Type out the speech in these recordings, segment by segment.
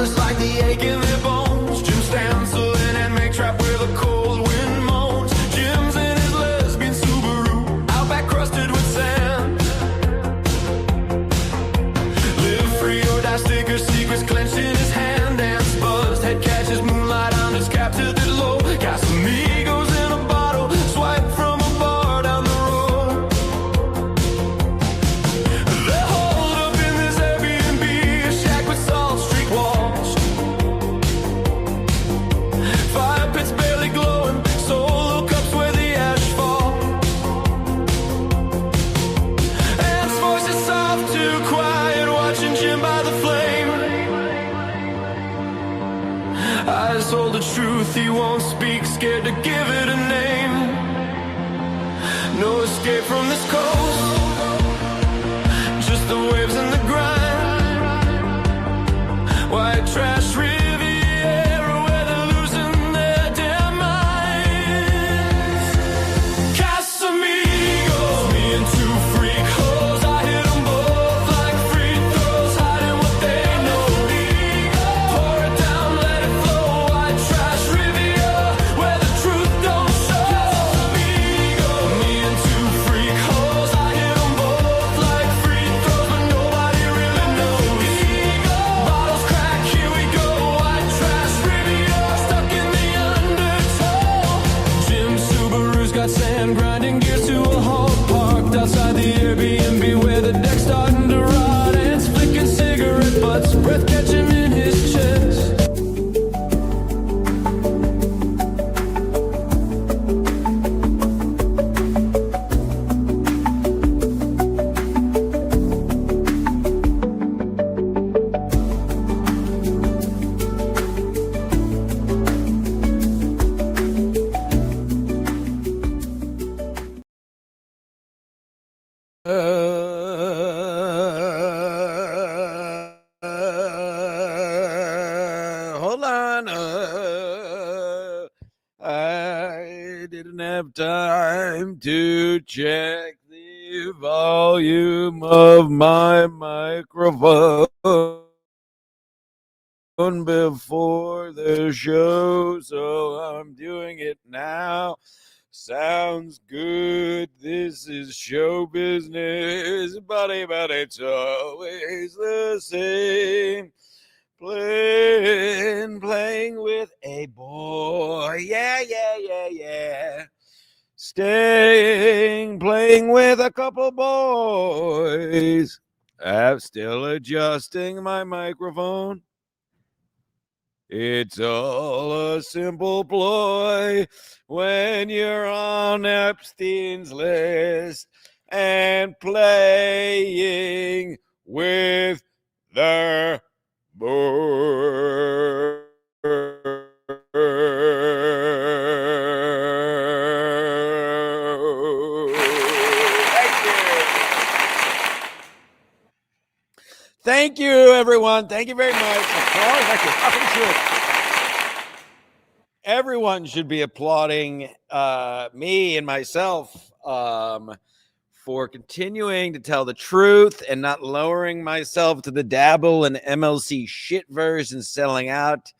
restless like the ache in their bones. Jim stands so in and make trap where the cold wind moans. Jim's in his lesbian Subaru, outback crusted with sand. Live free or die, stickers, secrets clenched in his hand. Dance buzzed, head catches moonlight on his cap to the low. Casamigos in a bottle, swipe from a bar down the road. They're holed up in this Airbnb, a shack with Salt Street walls. Fire pits barely glowing, solo cups where the ash fall. Ant's voice is soft, too quiet, watching Jim by the flame. Eyes hold the truth, he won't speak, scared to give it a name. No escape from this coast, just the waves and the grind. White trash Riviera where they're losing their damn minds. Casamigos, me and two freak hoes, I hit them both like free throws, hiding what they know. Pour it down, let it flow. White trash Riviera where the truth don't show. Casamigos, me and two freak hoes, I hit them both like free throws, but nobody really knows. Bottles crack, here we go. White trash Riviera stuck in the undertow. Jim's Subaru's got sand grinding gears to a halt, parked outside the Airbnb where the deck's starting to rot. Ants flicking cigarette butts, breath catching in his chest. Hold on. I didn't have time to check the volume of my microphone before the show, so I'm doing it now. Sounds good. This is show business, buddy, but it's always the same. Playing with a boy. Yeah. Playing with a couple boys. I'm still adjusting my microphone. It's all a simple ploy when you're on Epstein's list and playing with the boys. Thank you, everyone. Thank you very much. Everyone should be applauding me and myself for continuing to tell the truth and not lowering myself to the dabble and MLC shitverse and selling out.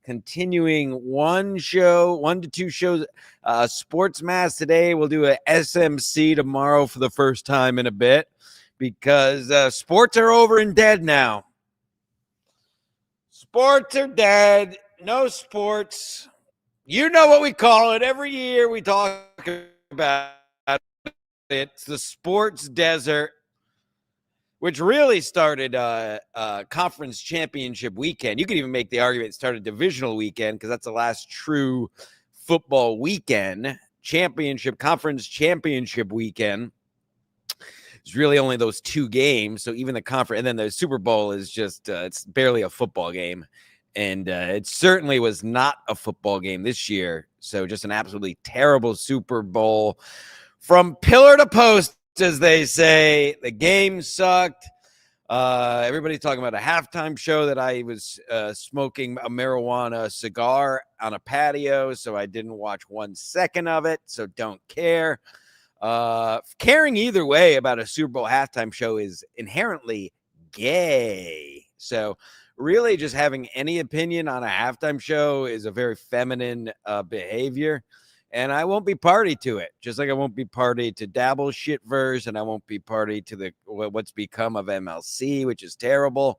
Continuing one to two shows, Sports Mass today. We'll do a SMC tomorrow for the first time in a bit, because sports are over and dead now. Sports are dead. No sports. You know what we call it. Every year we talk about it. It's the sports desert, which really started conference championship weekend. You could even make the argument it started divisional weekend, because that's the last true football weekend. Conference championship weekend. It's really only those two games. So even the conference, and then the Super Bowl is just, it's barely a football game. And it certainly was not a football game this year. So just an absolutely terrible Super Bowl from pillar to post, as they say. The game sucked. Everybody's talking about a halftime show that I was smoking a marijuana cigar on a patio, so I didn't watch 1 second of it, so don't care. Caring either way about a Super Bowl halftime show is inherently gay. So really just having any opinion on a halftime show is a very feminine behavior. And I won't be party to it, just like I won't be party to Dabble shitverse, and I won't be party to what's become of MLC, which is terrible.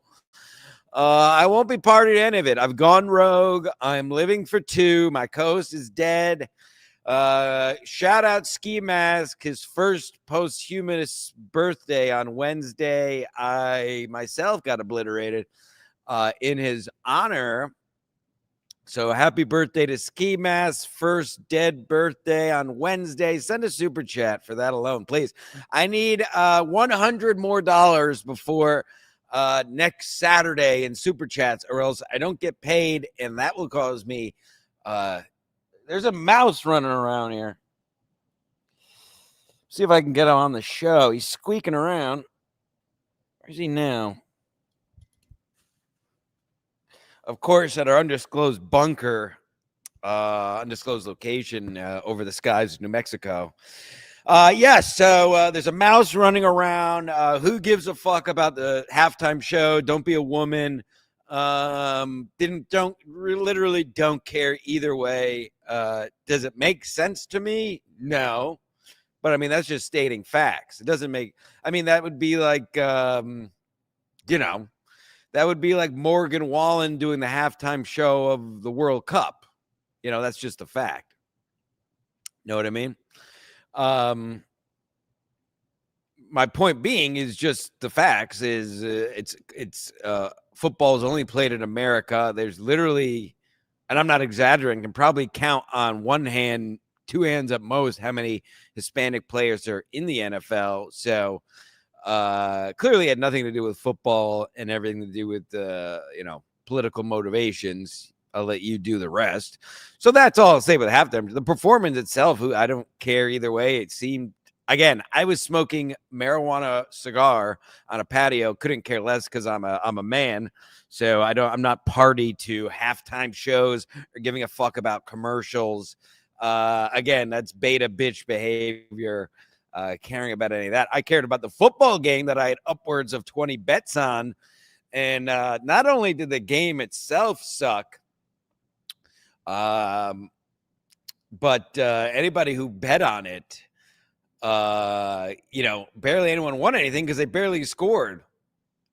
I won't be party to any of it. I've gone rogue. I'm living for two. My co-host is dead. Shout out Ski Mask, his first posthumous birthday on Wednesday. I myself got obliterated in his honor. So happy birthday to Ski Mask, first dead birthday on Wednesday. Send a super chat for that alone, please. I need 100 more dollars before next Saturday in super chats, or else I don't get paid, and that will cause me. There's a mouse running around here. See if I can get him on the show. He's squeaking around. Where's he now? Of course, at our undisclosed bunker, undisclosed location over the skies of New Mexico. Yes, so there's a mouse running around. Who gives a fuck about the halftime show? Don't be a woman. Literally don't care either way. Does it make sense to me? No. But I mean, that's just stating facts. It doesn't make, I mean, that would be like, that would be like Morgan Wallen doing the halftime show of the World Cup. That's just a fact. Know what I mean? My point being is just the facts is it's football is only played in America. There's literally, and I'm not exaggerating, can probably count on one hand, two hands at most, how many Hispanic players are in the NFL. So clearly had nothing to do with football and everything to do with political motivations. I'll let you do the rest. So that's all I'll say with halftime. The performance itself, I don't care either way. It seemed, again, I was smoking marijuana cigar on a patio. Couldn't care less because I'm a man. So I'm not party to halftime shows or giving a fuck about commercials. Again, that's beta bitch behavior. Caring about any of that. I cared about the football game that I had upwards of 20 bets on. And not only did the game itself suck, but anybody who bet on it, barely anyone won anything because they barely scored.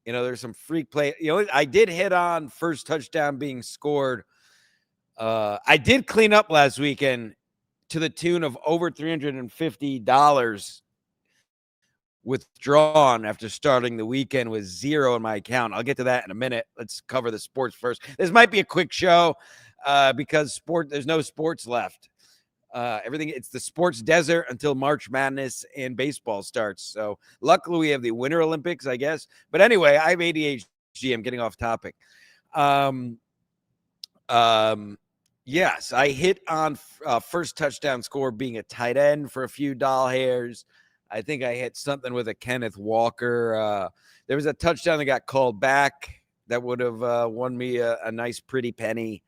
There's some freak play. I did hit on first touchdown being scored. I did clean up last weekend to the tune of over $350 withdrawn after starting the weekend with zero in my account. I'll get to that in a minute. Let's cover the sports first. This might be a quick show because there's no sports left. Everything, it's the sports desert until March Madness and baseball starts. So luckily we have the Winter Olympics, I guess. But anyway, I have ADHD. I'm getting off topic. Yes, I hit on first touchdown score being a tight end for a few doll hairs. I think I hit something with a Kenneth Walker. There was a touchdown that got called back that would have won me a nice pretty penny.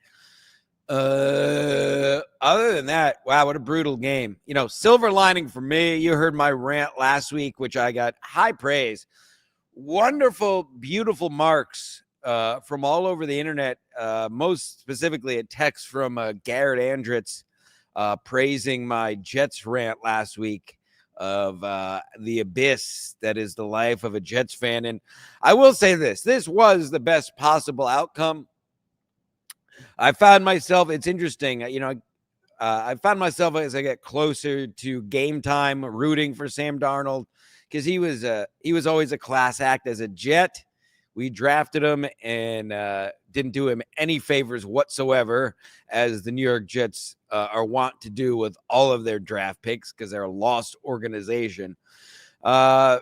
Other than that, wow, what a brutal game. Silver lining for me, you heard my rant last week, which I got high praise. Wonderful, beautiful marks from all over the internet, most specifically a text from Garrett Andritz praising my Jets rant last week of the abyss that is the life of a Jets fan. And I will say this was the best possible outcome. I found myself, it's interesting, I found myself as I get closer to game time rooting for Sam Darnold because he was always a class act as a Jet. We drafted him and didn't do him any favors whatsoever, as the New York Jets are wont to do with all of their draft picks because they're a lost organization. So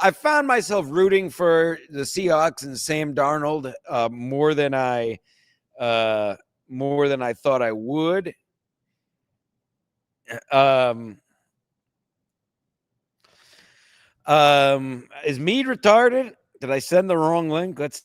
I found myself rooting for the Seahawks and Sam Darnold more than I thought I would. Is Mead retarded? Did I send the wrong link? Let's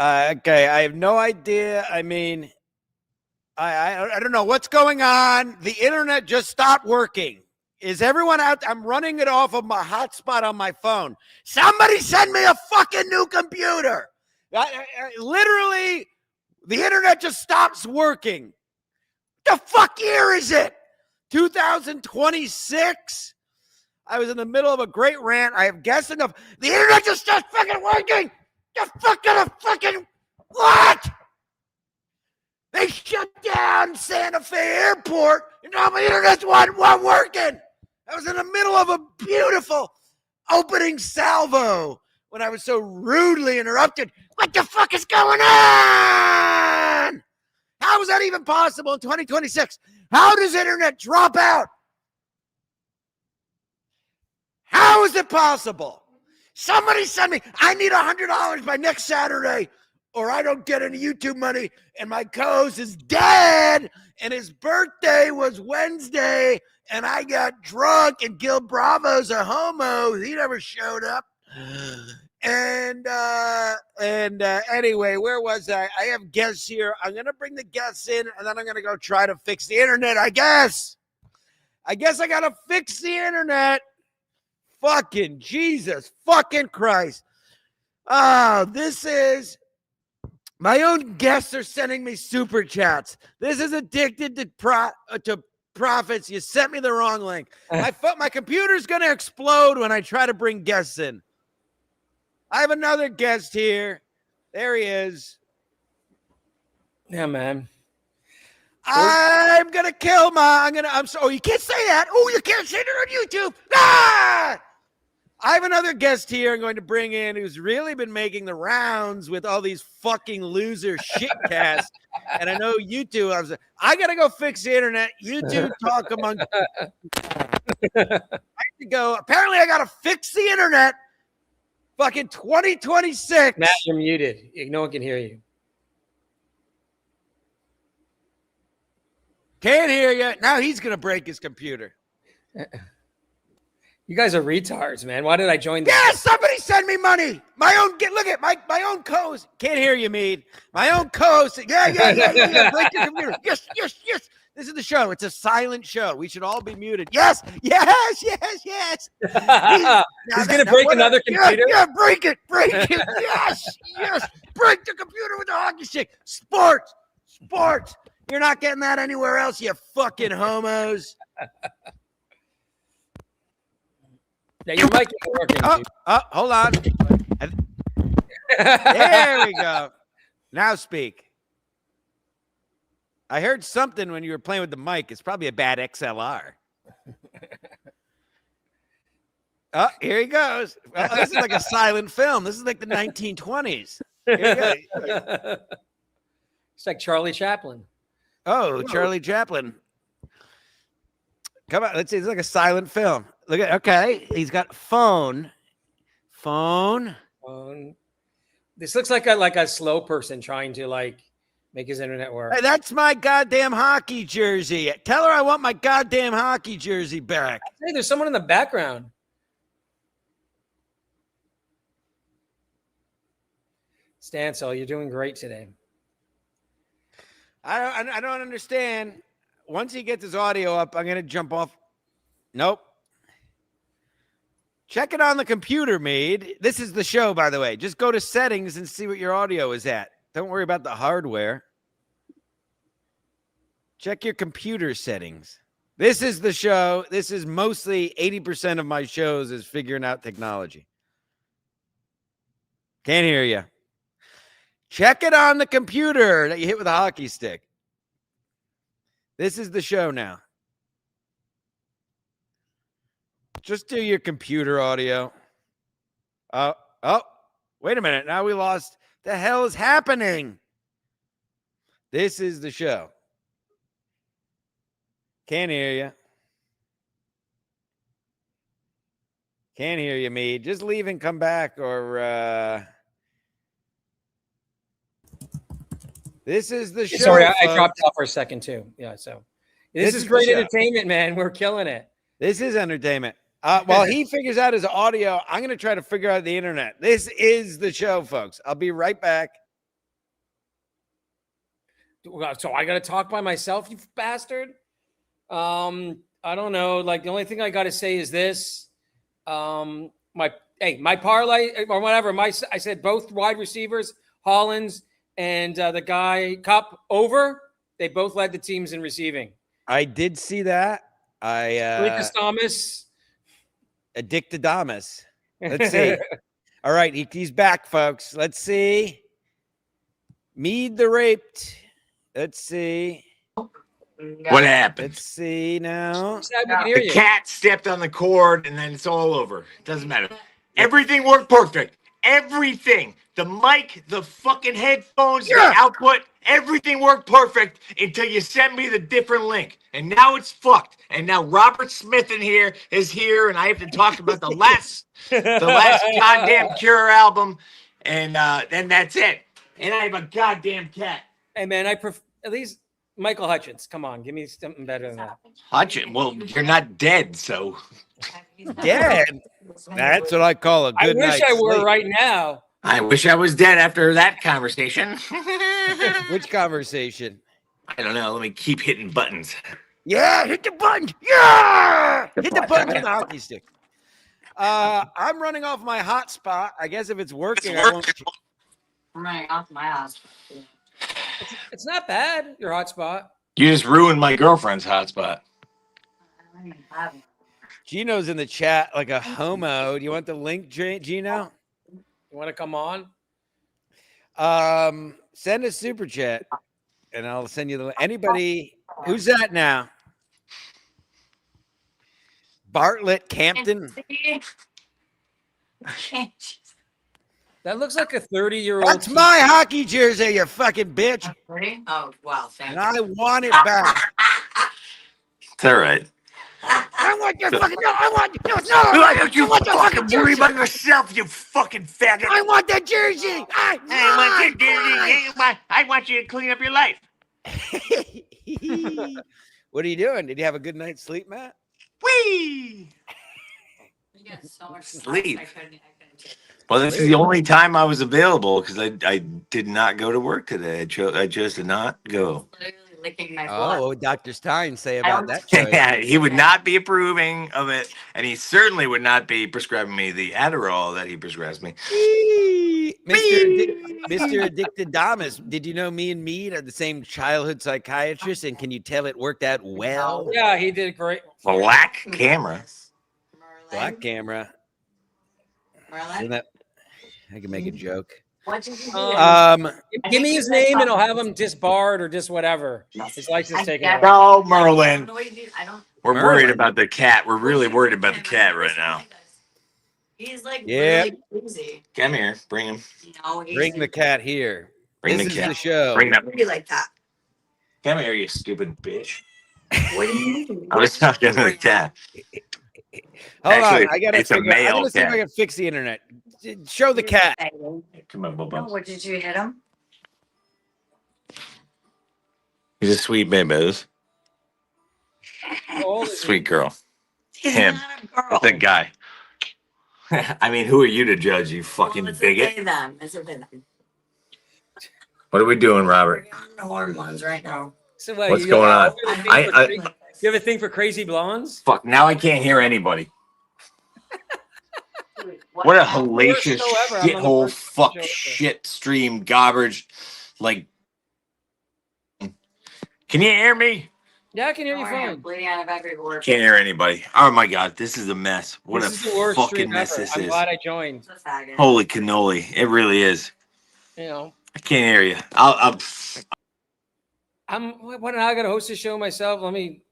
Okay, I have no idea. I mean, I don't know what's going on. The internet just stopped working. Is everyone out? I'm running it off of my hotspot on my phone. Somebody send me a fucking new computer. Literally, the internet just stops working. The fuck year is it? 2026? I was in the middle of a great rant. I have guessed enough. The internet just stopped fucking working. The fucking what? They shut down Santa Fe Airport, and now my internet's wasn't working. I was in the middle of a beautiful opening salvo when I was so rudely interrupted. What the fuck is going on? How is that even possible in 2026? How does internet drop out? How is it possible? Somebody send me, I need $100 by next Saturday, or I don't get any YouTube money, and my co-host is dead, and his birthday was Wednesday, and I got drunk, and Gil Bravo's a homo. He never showed up. And anyway, where was I? I have guests here. I'm going to bring the guests in, and then I'm going to go try to fix the internet, I guess. I got to fix the internet. Fucking Jesus fucking Christ. This is my own guests are sending me super chats. This is addicted to profits. You sent me the wrong link. My computer's going to explode when I try to bring guests in. I have another guest here. There he is. Yeah, man. I'm going to kill I'm sorry. Oh, you can't say that. Oh, you can't say that on YouTube. Ah! I have another guest here I'm going to bring in who's really been making the rounds with all these fucking loser shitcasts. And I know you two, I got to go fix the internet. You two talk among. I have to go. Apparently, I got to fix the internet. Fucking 2026. Matt, you're muted. No one can hear you. Can't hear you. Now he's going to break his computer. You guys are retards, man. Why did I join this? Yeah, somebody send me money. Look at my own co-host. Can't hear you, Mead. My own co-host. Yeah. Break your computer. Yes. This is the show. It's a silent show. We should all be muted. Yes. He's going to break another computer? Yeah, break it. Yes. Break the computer with the hockey stick. Sports. You're not getting that anywhere else, you fucking homos. Yeah, your mic isn't working. Hold on. There we go. Now speak. I heard something when you were playing with the mic. It's probably a bad XLR. Oh, here he goes. Well, this is like a silent film. This is like the 1920s. Here you go. It's like Charlie Chaplin. Oh, Charlie Chaplin. Come on, let's see. It's like a silent film. Look at okay. He's got phone. This looks like a slow person trying to make his internet work. Hey, that's my goddamn hockey jersey. Tell her I want my goddamn hockey jersey back. Hey, there's someone in the background. Stancil, you're doing great today. I don't understand. Once he gets his audio up, I'm gonna jump off. Nope. Check it on the computer, Mead. This is the show, by the way. Just go to settings and see what your audio is at. Don't worry about the hardware. Check your computer settings. This is the show. This is mostly 80% of my shows is figuring out technology. Can't hear you. Check it on the computer that you hit with a hockey stick. This is the show now. Just do your computer audio. Oh, wait a minute. Now we lost. The hell is happening? This is the show. Can't hear you. Can't hear you, Mead. Just leave and come back or this is the show. Sorry, I dropped off for a second too. Yeah, so this is great entertainment, man. We're killing it. This is entertainment. While he figures out his audio, I'm going to try to figure out the internet. This is the show, folks. I'll be right back. So I got to talk by myself, you bastard. I don't know. Like the only thing I got to say is this. My parlay or whatever. I said both wide receivers, Hollins and the guy Cup over. They both led the teams in receiving. I did see that. Lucas Thomas. Addictadamus. Let's see. All right, he's back, folks. Let's see. Mead the raped. Let's see. What happened? Let's see now. We can hear The you. cat stepped on the cord and then it's all over. Doesn't matter. Everything worked perfect. Everything. The mic, the fucking headphones, the output, everything worked perfect until you sent me the different link. And now it's fucked. And now Robert Smith is here, and I have to talk about the last goddamn Cure album, and then that's it. And I have a goddamn cat. Hey man, at least Michael Hutchins. Come on, give me something better than that. Hutchin, well, you're not dead, so. Dead. That's what I call a good I wish night's I were sleep. right now. I wish I was dead after that conversation. Which conversation? I don't know. Let me keep hitting buttons. Yeah, hit the button. Yeah, hit the button with the hockey stick. I'm running off my hotspot. I guess if it's working, I won't. I'm running off my house. It's not bad. Your hotspot. You just ruined my girlfriend's hotspot. I don't even have it. Gino's in the chat like a homo. Do you want the link, Gino? You want to come on? Send a super chat, and I'll send you the. Anybody who's that now? Bartlett Campton. That looks like a 30-year-old. That's my hockey jersey, you fucking bitch, Oh, wow. Thank and you. I want it back. It's all right. I want your fucking. No, I want. No, Why don't you want the fucking worry jersey. about yourself, you fucking faggot? I want that jersey. I want you to clean up your life. What are you doing? Did you have a good night's sleep, Matt? Whee! You got so much Sleep. I couldn't take it. Well, this is the only time I was available because I did not go to work today. I chose to not go. Literally licking my Oh, foot. what would Dr. Stein say about that Yeah, choice? he would not be approving of it, and he certainly would not be prescribing me the Adderall that he prescribes me. Mr. Addictadamus, did you know me and Mead are the same childhood psychiatrist, and can you tell it worked out well? Yeah, he did great. Black camera. Black camera. Merlin? Isn't that, I can make a joke. What did you do? Give me his name and I'll have him disbarred or just whatever. His license taken away. No, Merlin. I don't. We're Merlin. worried about the cat. We're really worried about the cat right now. He's like Yeah. really crazy. Come here. Bring him. No, he's Bring the cat here. Bring This the is cat. the show. Bring that. be like that. Come here, you stupid bitch. What do you mean? I was talking to the cat. Hold Actually, on, I gotta it's a figure. I'm male gonna see if I cat. can fix the internet. Show the cat. Come on, No, Bubba. what did you hit him? He's a sweet baby. How old is he? Sweet girl. He's Him. not a girl. The guy. I mean, who are you to judge, you fucking Well, it's bigot? A they, them. It's a they, them. What are we doing, Robert? We're on the hormones right now. So what, What's you going have on? a thing for I- crazy- you have a thing for crazy blondes? Fuck, now I can't hear anybody. What a hellacious Worst show ever. I'm on the shithole, first fuck, show ever. shit stream, garbage. Like, can you hear me? Yeah, I can hear you Sorry, I'm fine. bleeding out of every organ. Can't hear anybody. Oh my god, this is a mess. What This a is the worst fucking stream mess ever. this I'm is. glad I joined. It's a faggot. Holy cannoli, it really is. You know, I can't hear you. I'll what now? I got to host a show myself. Let me,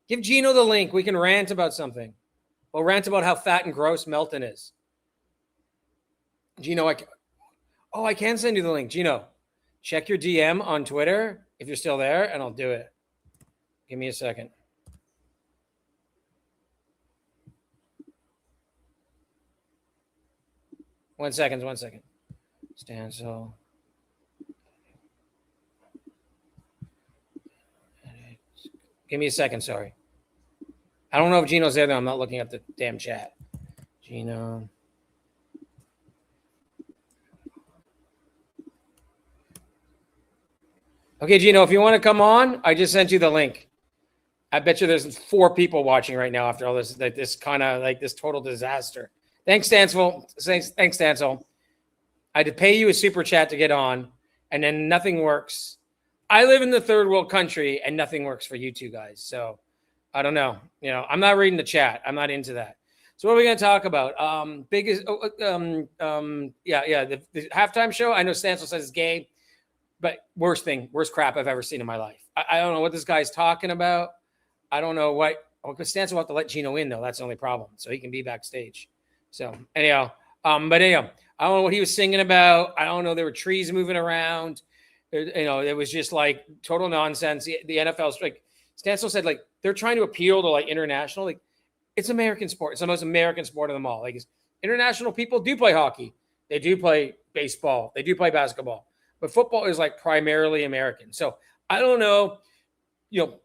give Geno the link. We can rant about something. We'll rant about how fat and gross Melton is. Geno, I can send you the link. Geno, check your DM on Twitter if you're still there, and I'll do it. Give me a second. One second. Stand so. Give me a second, sorry. I don't know if Geno's there, though. I'm not looking at the damn chat. Geno. Okay, Gino, if you want to come on, I just sent you the link. I bet you there's 4 people watching right now after all this, like this kind of like this total disaster. Thanks, Stansel. Thanks, Stansel. I had to pay you a super chat to get on, and then nothing works. I live in the third world country, and nothing works for you two guys. So I don't know. You know, I'm not reading the chat. I'm not into that. So what are we going to talk about? The halftime show. I know Stansel says it's gay, but worst crap I've ever seen in my life. I don't know what this guy's talking about. I don't know what. Because Stansel will have to let Geno in though. That's the only problem. So he can be backstage. So anyhow, I don't know what he was singing about. I don't know. There were trees moving around. You know, it was just like total nonsense. The NFL's like Stansel said, like they're trying to appeal to like international. Like it's American sport. It's the most American sport of them all. Like international people do play hockey. They do play baseball. They do play basketball. But football is like primarily American. So I don't know. You know,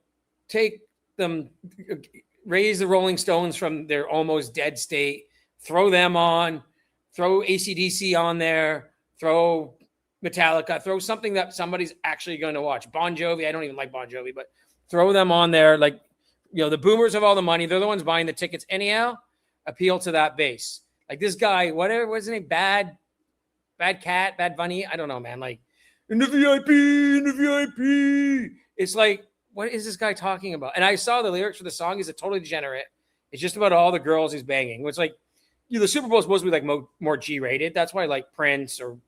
take them, raise the Rolling Stones from their almost dead state. Throw them on. Throw AC/DC on there. Throw Metallica, throw something that somebody's actually going to watch. Bon Jovi, I don't even like Bon Jovi, but throw them on there. Like, you know, the boomers have all the money. They're the ones buying the tickets anyhow. Appeal to that base. Like this guy, whatever, what's his name? Bad Bunny. I don't know, man. Like in the VIP. It's like, what is this guy talking about? And I saw the lyrics for the song. He's a totally degenerate. It's just about all the girls he's banging. It's like, you know, the Super Bowl is supposed to be like more G-rated. That's why like Prince or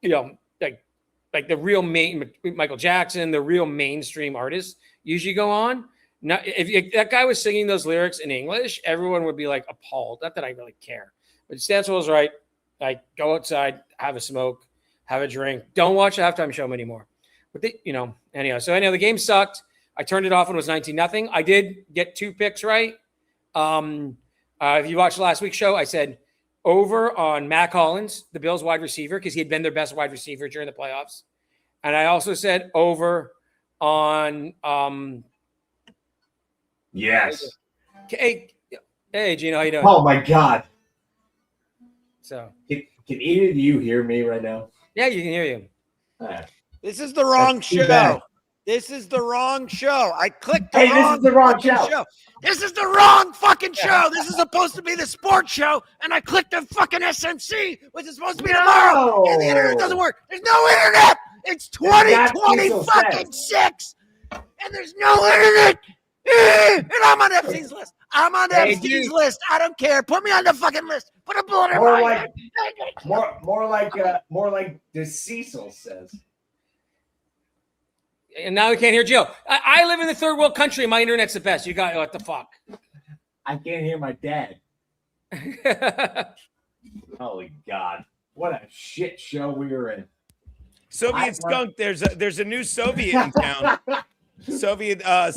you know, like the real main Michael Jackson, the real mainstream artists usually go on. Now, if that guy was singing those lyrics in English, everyone would be like appalled. Not that I really care, but Stansel was right. Like go outside, have a smoke, have a drink. Don't watch the halftime show anymore. But anyhow. So the game sucked. I turned it off when it was 19-0. I did get 2 picks right. If you watched last week's show, I said over on Mac Hollins, the Bills wide receiver, because he had been their best wide receiver during the playoffs. And I also said over on Yes. Hey, Gino, how you doing? Oh my God! So Can either of you hear me right now? yeah, you can hear you. This is the wrong That's too show. bad. This is the wrong show. I clicked the Hey, this wrong is the wrong fucking show. This is the wrong fucking show. This is supposed to be the sports show, and I clicked the fucking SNC, which is supposed to be tomorrow, and the internet doesn't work. There's no internet. It's 2020 fucking 6, and there's no internet. And I'm on Epstein's list. I'm on Epstein's list. I don't care. Put me on the fucking list. Put a bullet in my head. More like the Cecil says. And now we can't hear Joe. I live in the third world country. My internet's the best. You got what the fuck? I can't hear my dad. Holy God! What a shit show we were in. Soviet skunk. There's a new Soviet in town. Soviet. I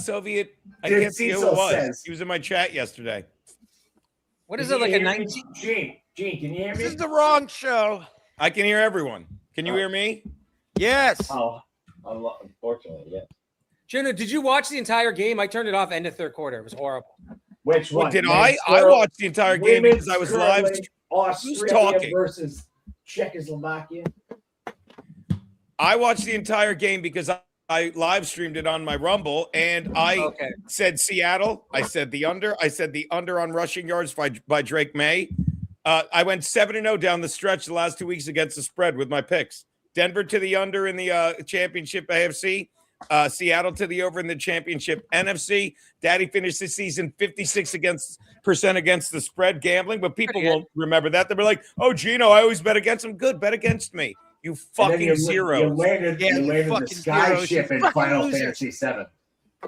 can't see who it was. Says. He was in my chat yesterday. What is it like a 19? Gene, can you hear me? This is the wrong show. I can hear everyone. Can you hear me? Yes. Oh, unfortunately, yes. Geno, did you watch the entire game? I turned it off end of third quarter. It was horrible. Which one? What did I? I watched the entire game because I was live. Australia talking? versus Czechoslovakia. I watched the entire game because I live streamed it on my Rumble, and I said Seattle. I said the under. I said the under on rushing yards by Drake May. I went 7-0 down the stretch the last 2 weeks against the spread with my picks. Denver to the under in the championship AFC. Seattle to the over in the championship NFC. Daddy finished the season 56% against the spread gambling, but people won't remember that. They'll be like, "Oh, Geno, I always bet against him." Good, bet against me. You fucking zeros. You landed the sky zeros. ship in Final Fantasy VII.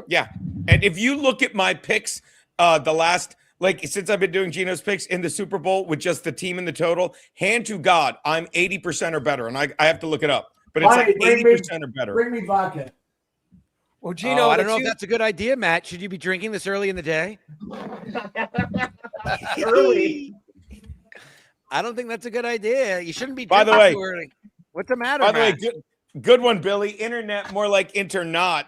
Yeah, and if you look at my picks, the last since I've been doing Geno's picks in the Super Bowl with just the team and the total, hand to God, I'm 80% or better, and I have to look it up, but it's like 80% or better. Bring me vodka. Well, Geno, I don't know if that's a good idea, Matt. Should you be drinking this early in the day? Early. I don't think that's a good idea. You shouldn't be By the drinking way, too early. What's the matter, By the way, Matt? good one, Billy. Internet more like internot.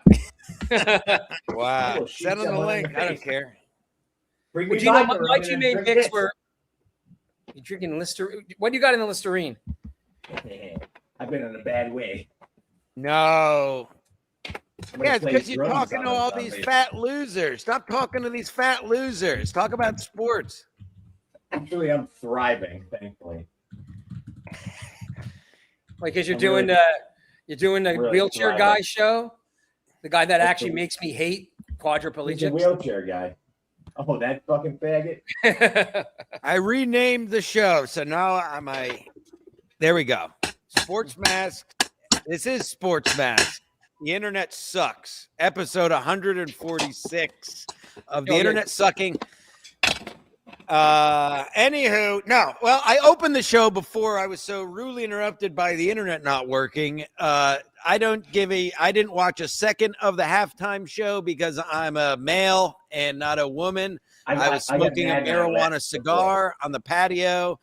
Wow. Oh, Send on the link. I don't care. Bring Well, me Geno, vodka. my two main picks were you drinking Listerine. What do you got in the Listerine? I've been in a bad way. No. Yeah, it's because you're talking to all these fat losers. Stop talking to these fat losers. Talk about sports. Actually, I'm thriving, thankfully. Like, because you're I'm doing the really wheelchair thriving. guy show, the guy that That's actually the- makes me hate He's a quadriplegics. wheelchair guy. Oh, that fucking faggot. I renamed the show, so now there we go. Sports Mask. This is Sports Mask. The internet sucks. Episode 146 of the internet sucking. Anywho, no. Well, I opened the show before I was so rudely interrupted by the internet not working. I didn't watch a second of the halftime show because I'm a male and not a woman. I was smoking a marijuana cigar on the patio.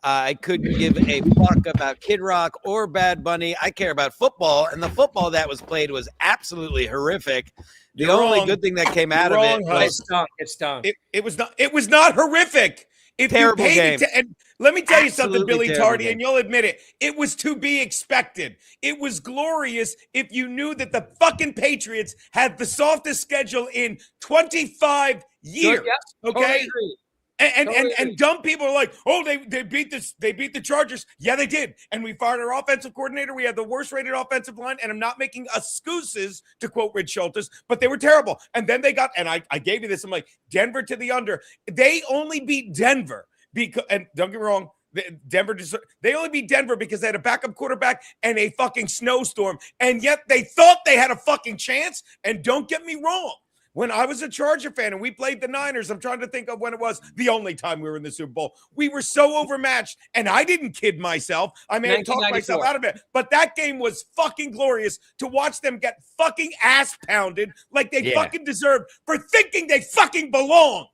I couldn't give a fuck about Kid Rock or Bad Bunny. I care about football, and the football that was played was absolutely horrific. The You're only wrong. good thing that came out You're of wrong, it Huss. was It stunk. It was not horrific. If Terrible you paid game. and let me tell you something, Absolutely Billy terrible Tardy, game. and you'll admit it. It was to be expected. It was glorious if you knew that the fucking Patriots had the softest schedule in 25 years. Yeah, totally Okay. agree. And dumb people are like, oh, they beat the Chargers. Yeah, they did. And we fired our offensive coordinator. We had the worst rated offensive line. And I'm not making excuses, to quote Rich Schultes, but they were terrible. And then they got, and I gave you this. I'm like, Denver to the under. They only beat Denver because, and don't get me wrong, they only beat Denver because they had a backup quarterback and a fucking snowstorm. And yet they thought they had a fucking chance. And don't get me wrong. When I was a Charger fan and we played the Niners, I'm trying to think of when it was the only time we were in the Super Bowl. We were so overmatched, and I didn't kid myself. I may have talked myself 1994. out of it, but that game was fucking glorious to watch them get fucking ass pounded like they fucking deserved for thinking they fucking belonged.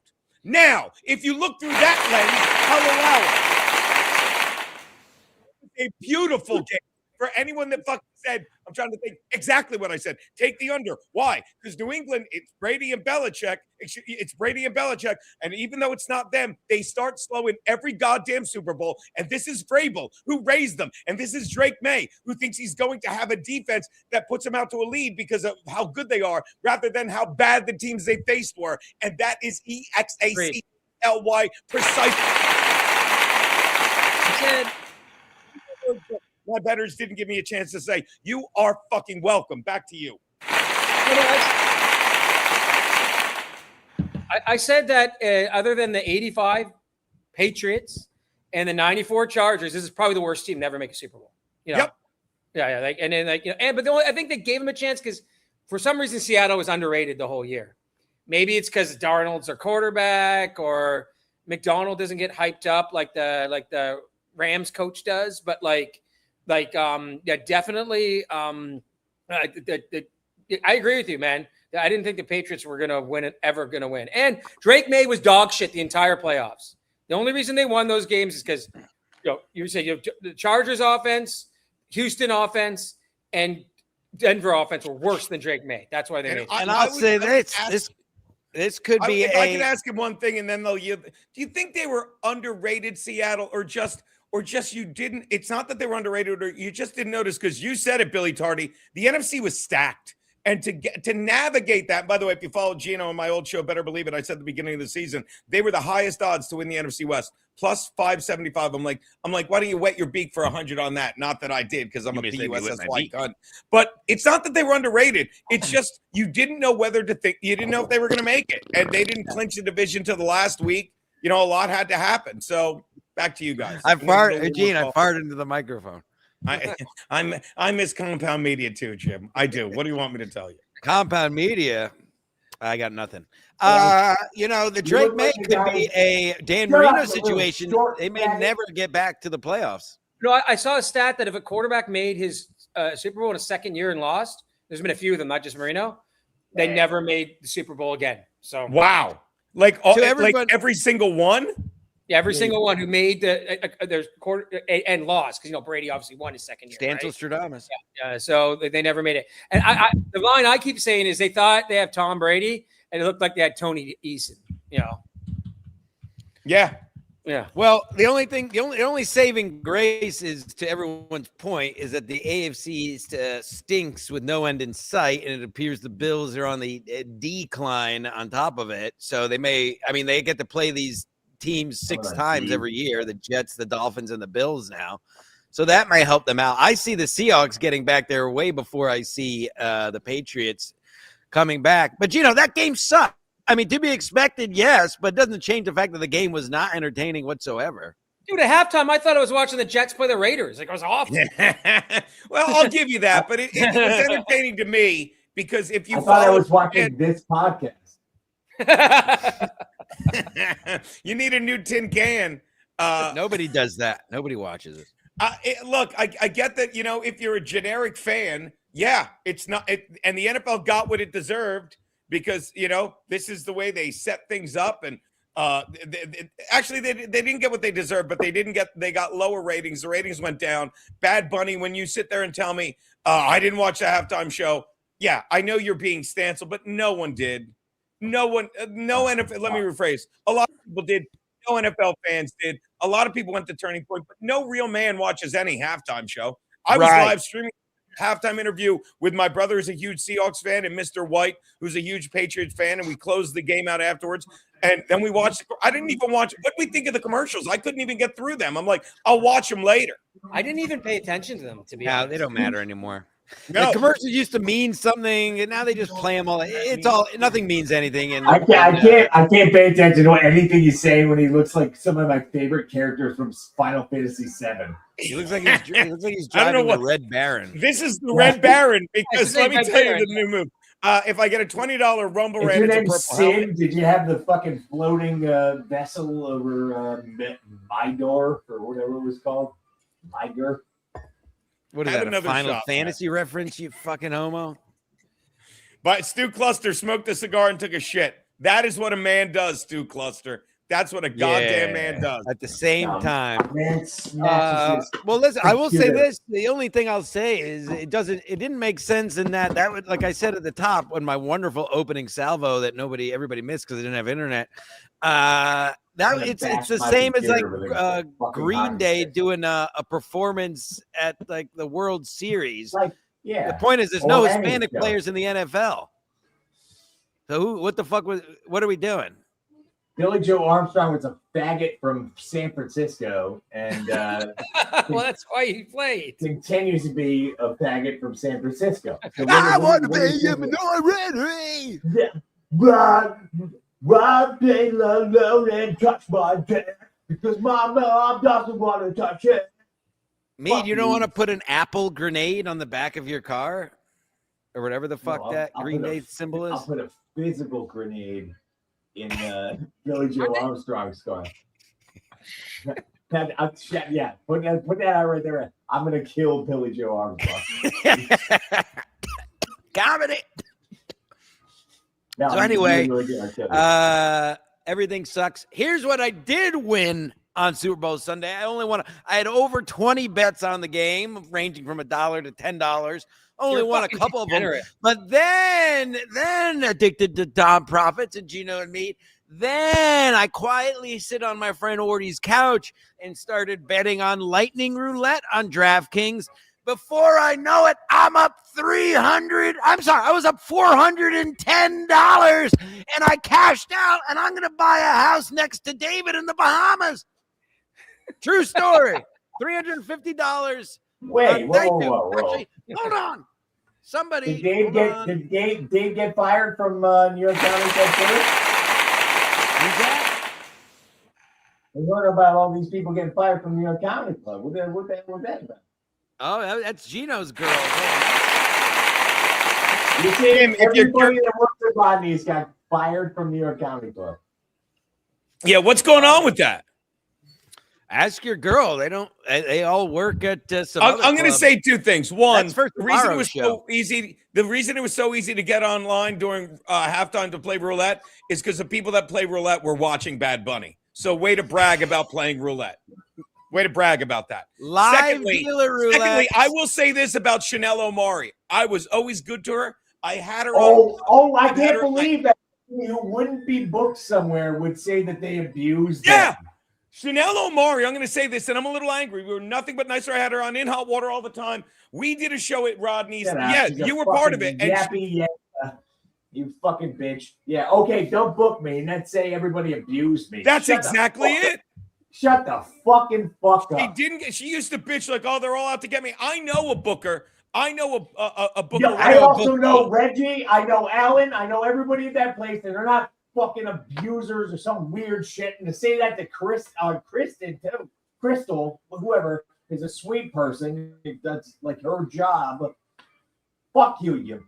Now, if you look through that lens, I'll allow it. A beautiful game. For anyone that fucking said, I'm trying to think exactly what I said. Take the under. Why? Because New England, it's Brady and Belichick. It's Brady and Belichick. And even though it's not them, they start slow in every goddamn Super Bowl. And this is Vrabel, who raised them. And this is Drake May, who thinks he's going to have a defense that puts them out to a lead because of how good they are, rather than how bad the teams they faced were. And that is EXACLY precisely. I said, My bettors didn't give me a chance to say, you are fucking welcome. Back to you. I said that other than the 85 Patriots and the 94 Chargers, this is probably the worst team to ever make a Super Bowl. You know? Yep. Yeah. Like, and then I think they gave him a chance because for some reason Seattle was underrated the whole year. Maybe it's because Darnold's their quarterback or McDonald doesn't get hyped up like the Rams coach does, but definitely. I agree with you, man. I didn't think the Patriots were ever going to win. And Drake May was dog shit the entire playoffs. The only reason they won those games is because you say the Chargers offense, Houston offense, and Denver offense were worse than Drake May. That's why they made it. And I'll say this could be I could ask him one thing and then they'll yield. Do you think they were underrated, Seattle, or just you didn't? It's not that they were underrated, or you just didn't notice, because you said it, Billy Tardy. The NFC was stacked, and to navigate that. By the way, if you followed Geno on my old show, better believe it. I said at the beginning of the season they were the highest odds to win the NFC West, plus 575. I'm like, why don't you wet your beak for 100 on that? Not that I did, because I'm a PUSSY cunt. But it's not that they were underrated. It's just you didn't know whether to think. You didn't know if they were going to make it, and they didn't clinch the division till the last week. A lot had to happen. So back to you guys. I farted into the microphone. I miss Compound Media too, Jim. I do. What do you want me to tell you? Compound Media. I got nothing. The Drake May could be a Dan Marino situation. They may never get back to the playoffs. I saw a stat that if a quarterback made his Super Bowl in a second year and lost, there's been a few of them, not just Marino, they never made the Super Bowl again. So wow, like every single one. Yeah, every single one who made there's quarter and lost, because Brady obviously won his second year. Stanton-Stradamus. Yeah, so they never made it. And the line I keep saying is they thought they have Tom Brady, and it looked like they had Tony Eason. Yeah. Yeah. Well, the only saving grace is, to everyone's point, is that the AFC stinks with no end in sight, and it appears the Bills are on the decline on top of it. So they get to play these teams 6 times every year: the Jets, the Dolphins, and the Bills now. So that might help them out. I see the Seahawks getting back there way before I see the Patriots coming back. But that game sucked. I mean, to be expected, yes, but it doesn't change the fact that the game was not entertaining whatsoever. Dude, at halftime, I thought I was watching the Jets play the Raiders. Like, it was awful. Well, I'll give you that, but it was entertaining to me because if you I thought I follow was watching this podcast. you need a new tin can. Nobody does that. Nobody watches it. Look, I get that, if you're a generic fan, yeah, it's not. And the NFL got what it deserved because, this is the way they set things up. And actually, they didn't get what they deserved, but they got lower ratings. The ratings went down. Bad Bunny, when you sit there and tell me, I didn't watch the halftime show. Yeah, I know you're being Stancil, but no one did. No one, no NFL. Let me rephrase. A lot of people did. No NFL fans did. A lot of people went to Turning Point, but no real man watches any halftime show. I was live streaming halftime interview with my brother, who's a huge Seahawks fan, and Mr. White, who's a huge Patriots fan, and we closed the game out afterwards. And then we watched. I didn't even watch. What do we think of the commercials? I couldn't even get through them. I'm like, I'll watch them later. I didn't even pay attention to them, to be No, honest. they don't matter anymore. No. The commercials used to mean something, and now they just play them all. Nothing means anything. And I can't pay attention to anything he's saying when he looks like some of my favorite characters from Final Fantasy VII. He looks like he's driving the Red Baron. This is the Red Baron because let me Red tell you Baron. the new move. If I get a $20 Rumble Is Red, your it's a name purple Sin? helmet. Did you have the fucking floating vessel over Mydor or whatever it was called? Myger? What is Have that? A another Final shot, Fantasy reference? You fucking homo. But Stu Cluster smoked a cigar and took a shit. That is what a man does, Stu Cluster. That's what a goddamn man does. At the same time. Man snatches his Well, listen, I will say computer. this. The only thing I'll say is it didn't make sense in that would, like I said at the top, when my wonderful opening salvo that everybody missed because they didn't have internet. It's the same as like Green Day doing a performance at like the World Series. Like, yeah. The point is, there's Or no any Hispanic show. players in the NFL. So what are we doing? Billy Joe Armstrong was a faggot from San Francisco and Well, that's why he played. continues to be a faggot from San Francisco. So I want to what do be you a think? minority. Yeah. Rod Taylor alone and touch my dick because my mom doesn't want to touch it. Mead, you don't want to put an apple grenade on the back of your car? Or whatever the fuck No, that I'll Green put a- Day symbol is? I'll put a physical grenade in Billy Joe Armstrong's car. Put that out right there. I'm gonna kill Billy Joe Armstrong. Comedy. No, So I'm anyway, really good. Everything sucks. Here's what I did win on Super Bowl Sunday. I had over 20 bets on the game, ranging from $1 to $10. Only You're won a fucking couple of them. degenerate. But then addicted to Tom Profits and Geno and Mead. Then I quietly sit on my friend Orty's couch and started betting on Lightning Roulette on DraftKings. Before I know it, I'm up I was up $410 and I cashed out and I'm going to buy a house next to David in the Bahamas. True story. $350. Wait, Thank whoa. you. Actually, hold on. Somebody. Did Dave get fired from New York County Sheriff? Who's that? We heard about all these people getting fired from New York County Club. What that about? Oh, that's Geno's girl. You see, Tim, if you're everybody that works at Rodney's got fired from New York County Club. Yeah, what's going on with that? Ask your girl. They all work at some I'm other going to club. say two things. One, That's for the reason it tomorrow's was show. so easy. The reason it was so easy to get online during halftime to play roulette is because the people that play roulette were watching Bad Bunny. So way to brag about playing roulette. Way to brag about that. Live dealer roulette. Secondly, I will say this about Chanel Omari. I was always good to her. I had her. I I've had can't her- believe that you wouldn't be booked somewhere would say that they abused Yeah. them. Chanel Omari, I'm going to say this, and I'm a little angry. We were nothing but nicer. I had her on In Hot Water all the time. We did a show at Rodney's. Shut up. Yeah, She's a you were part of fucking it. And Yappy, yeah. You fucking bitch. Yeah, okay, don't book me and then say everybody abused me. that's Shut the exactly fuck- it. Shut the fucking fuck She up. didn't get. She used to bitch like, "Oh, they're all out to get me." I know a booker. I know a booker. Yeah, I also book know me. Reggie. I know Alan. I know everybody at that place, and they're not fucking abusers or some weird shit. And to say that to Kristen too, Crystal, whoever is a sweet person, that's like her job. Fuck you, you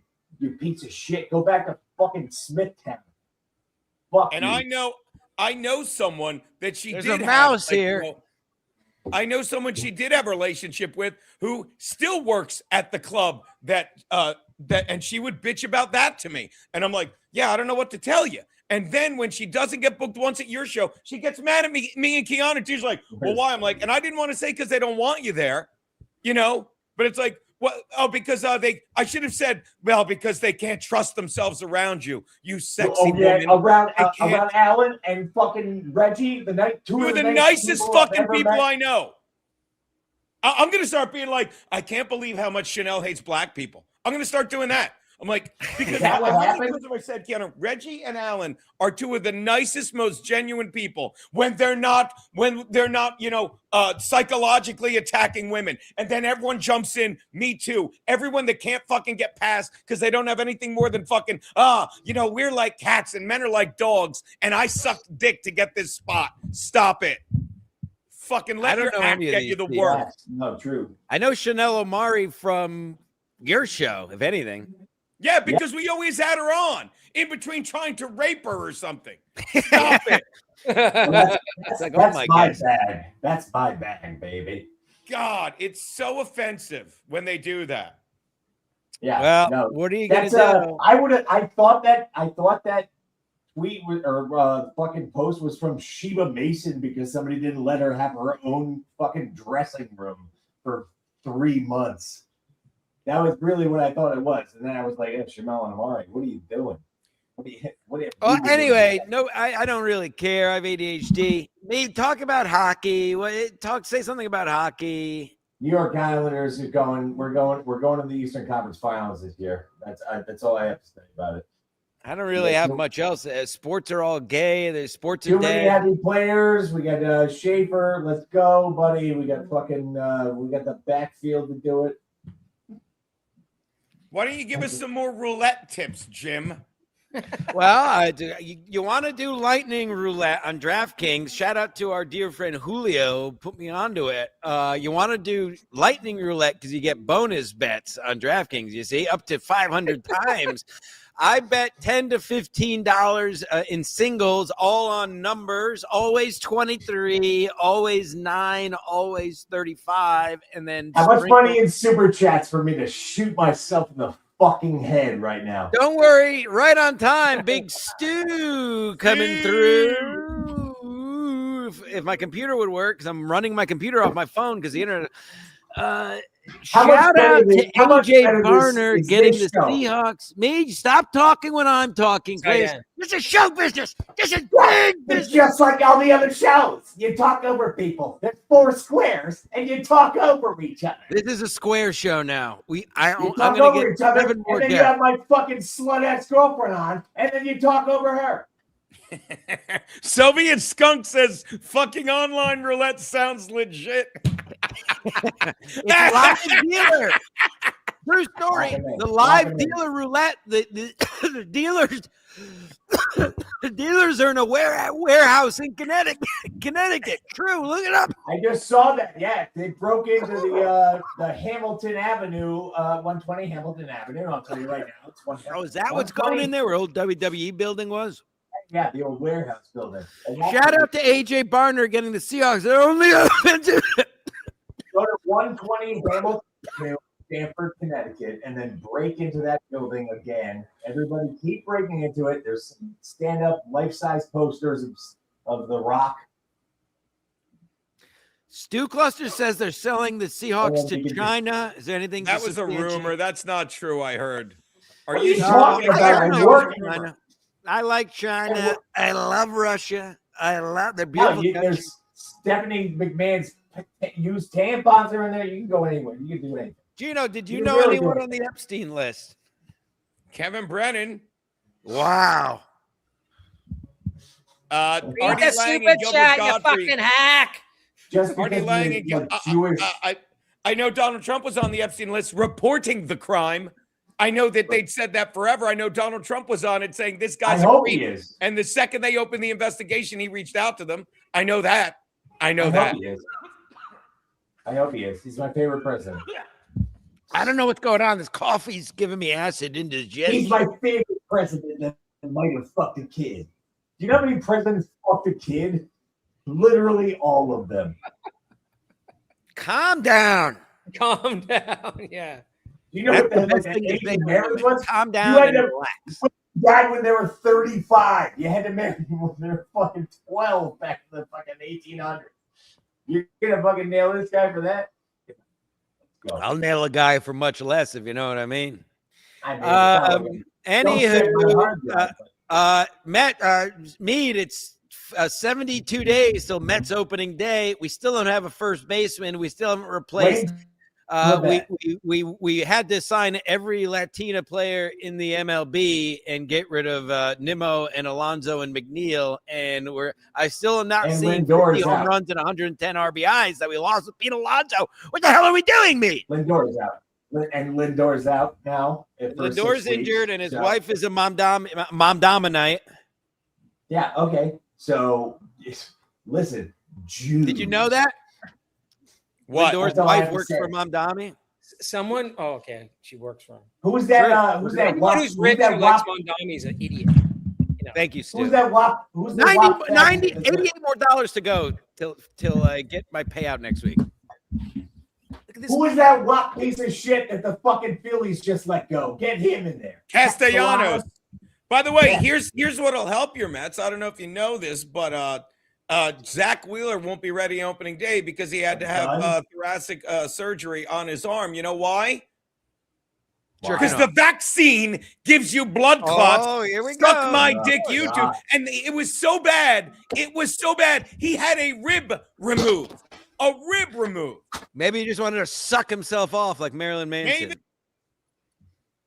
piece of shit. Go back to fucking Smithtown. Fuck And you. I know someone that she There's did a have, mouse like, here. I know someone she did have a relationship with who still works at the club that and she would bitch about that to me. And I'm like, yeah, I don't know what to tell you. And then when she doesn't get booked once at your show, she gets mad at me and Keanu. She's like, well, why? I'm like, and I didn't want to say because they don't want you there, but it's like, well, oh, because I should have said, well, because they can't trust themselves around you, you sexy woman. around I can't- around Alan and fucking Reggie, two You're of the nicest nicest I've fucking ever people met. I know. I'm going to start being like, I can't believe how much Chanel hates black people. I'm going to start doing that. I'm like, because that what how many happened? times have I said, Keanu, Reggie and Alan are two of the nicest, most genuine people when they're not, psychologically attacking women. And then everyone jumps in, me too. Everyone that can't fucking get past because they don't have anything more than fucking, we're like cats and men are like dogs. And I sucked dick to get this spot. Stop it. Fucking I let don't your know act any of get these you the people. work. Yes, no, true. I know Chanel Omari from your show, if anything. Yeah, because we always had her on in between trying to rape her or something. Stop it. It's like, oh That's my my God. bag. That's my bag, baby. God, it's so offensive when they do that. Yeah. Well, no. what are you gonna That's do? I thought that tweet or fucking post was from Sheba Mason because somebody didn't let her have her own fucking dressing room for 3 months. That was really what I thought it was. And then I was like, hey, Shamel and Amari, what are you doing? What are you Well, doing? anyway, no, I don't really care. I have ADHD. Me talk about hockey. Say something about hockey. New York Islanders are going. We're going to the Eastern Conference Finals this year. That's all I have to say about it. I don't really Yeah, have so- much else. Sports are all gay. There's sports Too are many dead. heavy players. We got Schaefer. Let's go, buddy. We got fucking. We got the backfield to do it. Why don't you give us some more roulette tips, Jim? Well, you want to do lightning roulette on DraftKings? Shout out to our dear friend Julio, put me onto it. You want to do lightning roulette because you get bonus bets on DraftKings. You see, up to 500 times. I bet $10 to $15 in singles, all on numbers. Always 23, always 9, always 35, and then How much sprinkle- money in super chats for me to shoot myself in the fucking head right now? Don't worry, right on time. Big Stu coming through. If my computer would work, because I'm running my computer off my phone because the internet. How much Shout better out than- to how much AJ better Barner is getting this the show? Seahawks. Me, stop talking when I'm talking, Say please. it. This is show business. This is big It's business. just like all the other shows. You talk over people. There's 4 squares, and you talk over each other. This is a square show now. You I'm talk going over to each get other, 7 and more then you deaths. have my fucking slut-ass girlfriend on, and then you talk over her. Soviet Skunk says fucking online roulette sounds legit. It's live dealer. True story. Lock 'em in. The Lock live 'em in. dealer roulette. The dealers. The dealers are in a warehouse in Connecticut. True. Look it up. I just saw that. Yeah, they broke into the Hamilton Avenue, 120 Hamilton Avenue. I'll tell you right now, it's 120. Oh, is that what's going in there? Where old WWE building was? Yeah, the old warehouse building. And that's- Shout out to AJ Barner getting the Seahawks. They're only offensive. Go to 120 Hamilton Avenue, Stamford, Connecticut, and then break into that building again. Everybody keep breaking into it. There's some stand-up life-size posters of The Rock. Stu Cluster says they're selling the Seahawks to China. Is there anything? That to was a substantiate? rumor. That's not true, I heard. Are What are you you talking sure? about? I I'm know working. China. I like China. I love Russia. I love their No, beautiful country. Stephanie McMahon's used tampons are in there. You can go anywhere. You can do anything. Gino, did you You know really anyone do. on the Epstein list? Kevin Brennan, Wow. Artie Read the Lang, super and Gilbert chat, you Gottfried. fucking hack. Just Artie because Lang you're and Gil- Jewish. I know Donald Trump was on the Epstein list reporting the crime. I know that they'd said that forever. I know Donald Trump was on it saying this I guy's a hope creep. he is. And the second they opened the investigation, he reached out to them. I know that. I know I that. hope he is. I hope he is. He's my favorite president. I don't know what's going on. This coffee's giving me acid He's indigestion. my favorite president that might have fucked a kid. Do you know how many presidents fucked a kid? Literally all of them. Calm down. Calm down. Yeah. Do you know That's what the the, best like, thing to Asian say. marriage was? Calm You down had and to- relax. Died when they were 35. You had to marry them when they were fucking 12 back in the fucking 1800s. You're gonna fucking nail this guy for that? Let's go. I'll nail a guy for much less, if you know what I mean. I mean, it's not like a- don't set my Anywho, hard drive, but- Mead, it's 72 days till Mets opening day. We still don't have a first baseman. We still haven't replaced. We had to sign every Latina player in the MLB and get rid of Nimmo and Alonso and McNeil. And I still am not And seeing Lindor's 50 home out. runs and 110 RBIs that we lost with Pete Alonso. What the hell are we doing, Mead? Lindor's out. And Lindor's out now. For Lindor's 6 weeks, injured, and his so- wife is a mom dominite. Yeah, okay. So, listen, Jews. Did you know that? What? Lindor's That's all I have wife to works say. for Mom Dami. Someone. Oh, okay. She works for him. Who's that? Sure. Who's that? Anyone Wop, who's who's rich that who likes wop, Mondami is an idiot. Thank you, Stu. who's that wop? Who's the 90, wop 90 fat- 88 more dollars to go till I get my payout next week. Look at this. Who is that wop piece of shit that the fucking Phillies just let go? Get him in there. Castellanos. By the way, Yeah. here's what'll help your Mets. I don't know if you know this, but Zach Wheeler won't be ready opening day because he had to have thoracic surgery on his arm. You know why? Sure. Because the vaccine gives you blood clots. Oh, here we Suck go. my Oh, dick, my YouTube. God. And it was so bad. It was so bad. He had a rib removed. A rib removed. Maybe he just wanted to suck himself off like Marilyn Manson.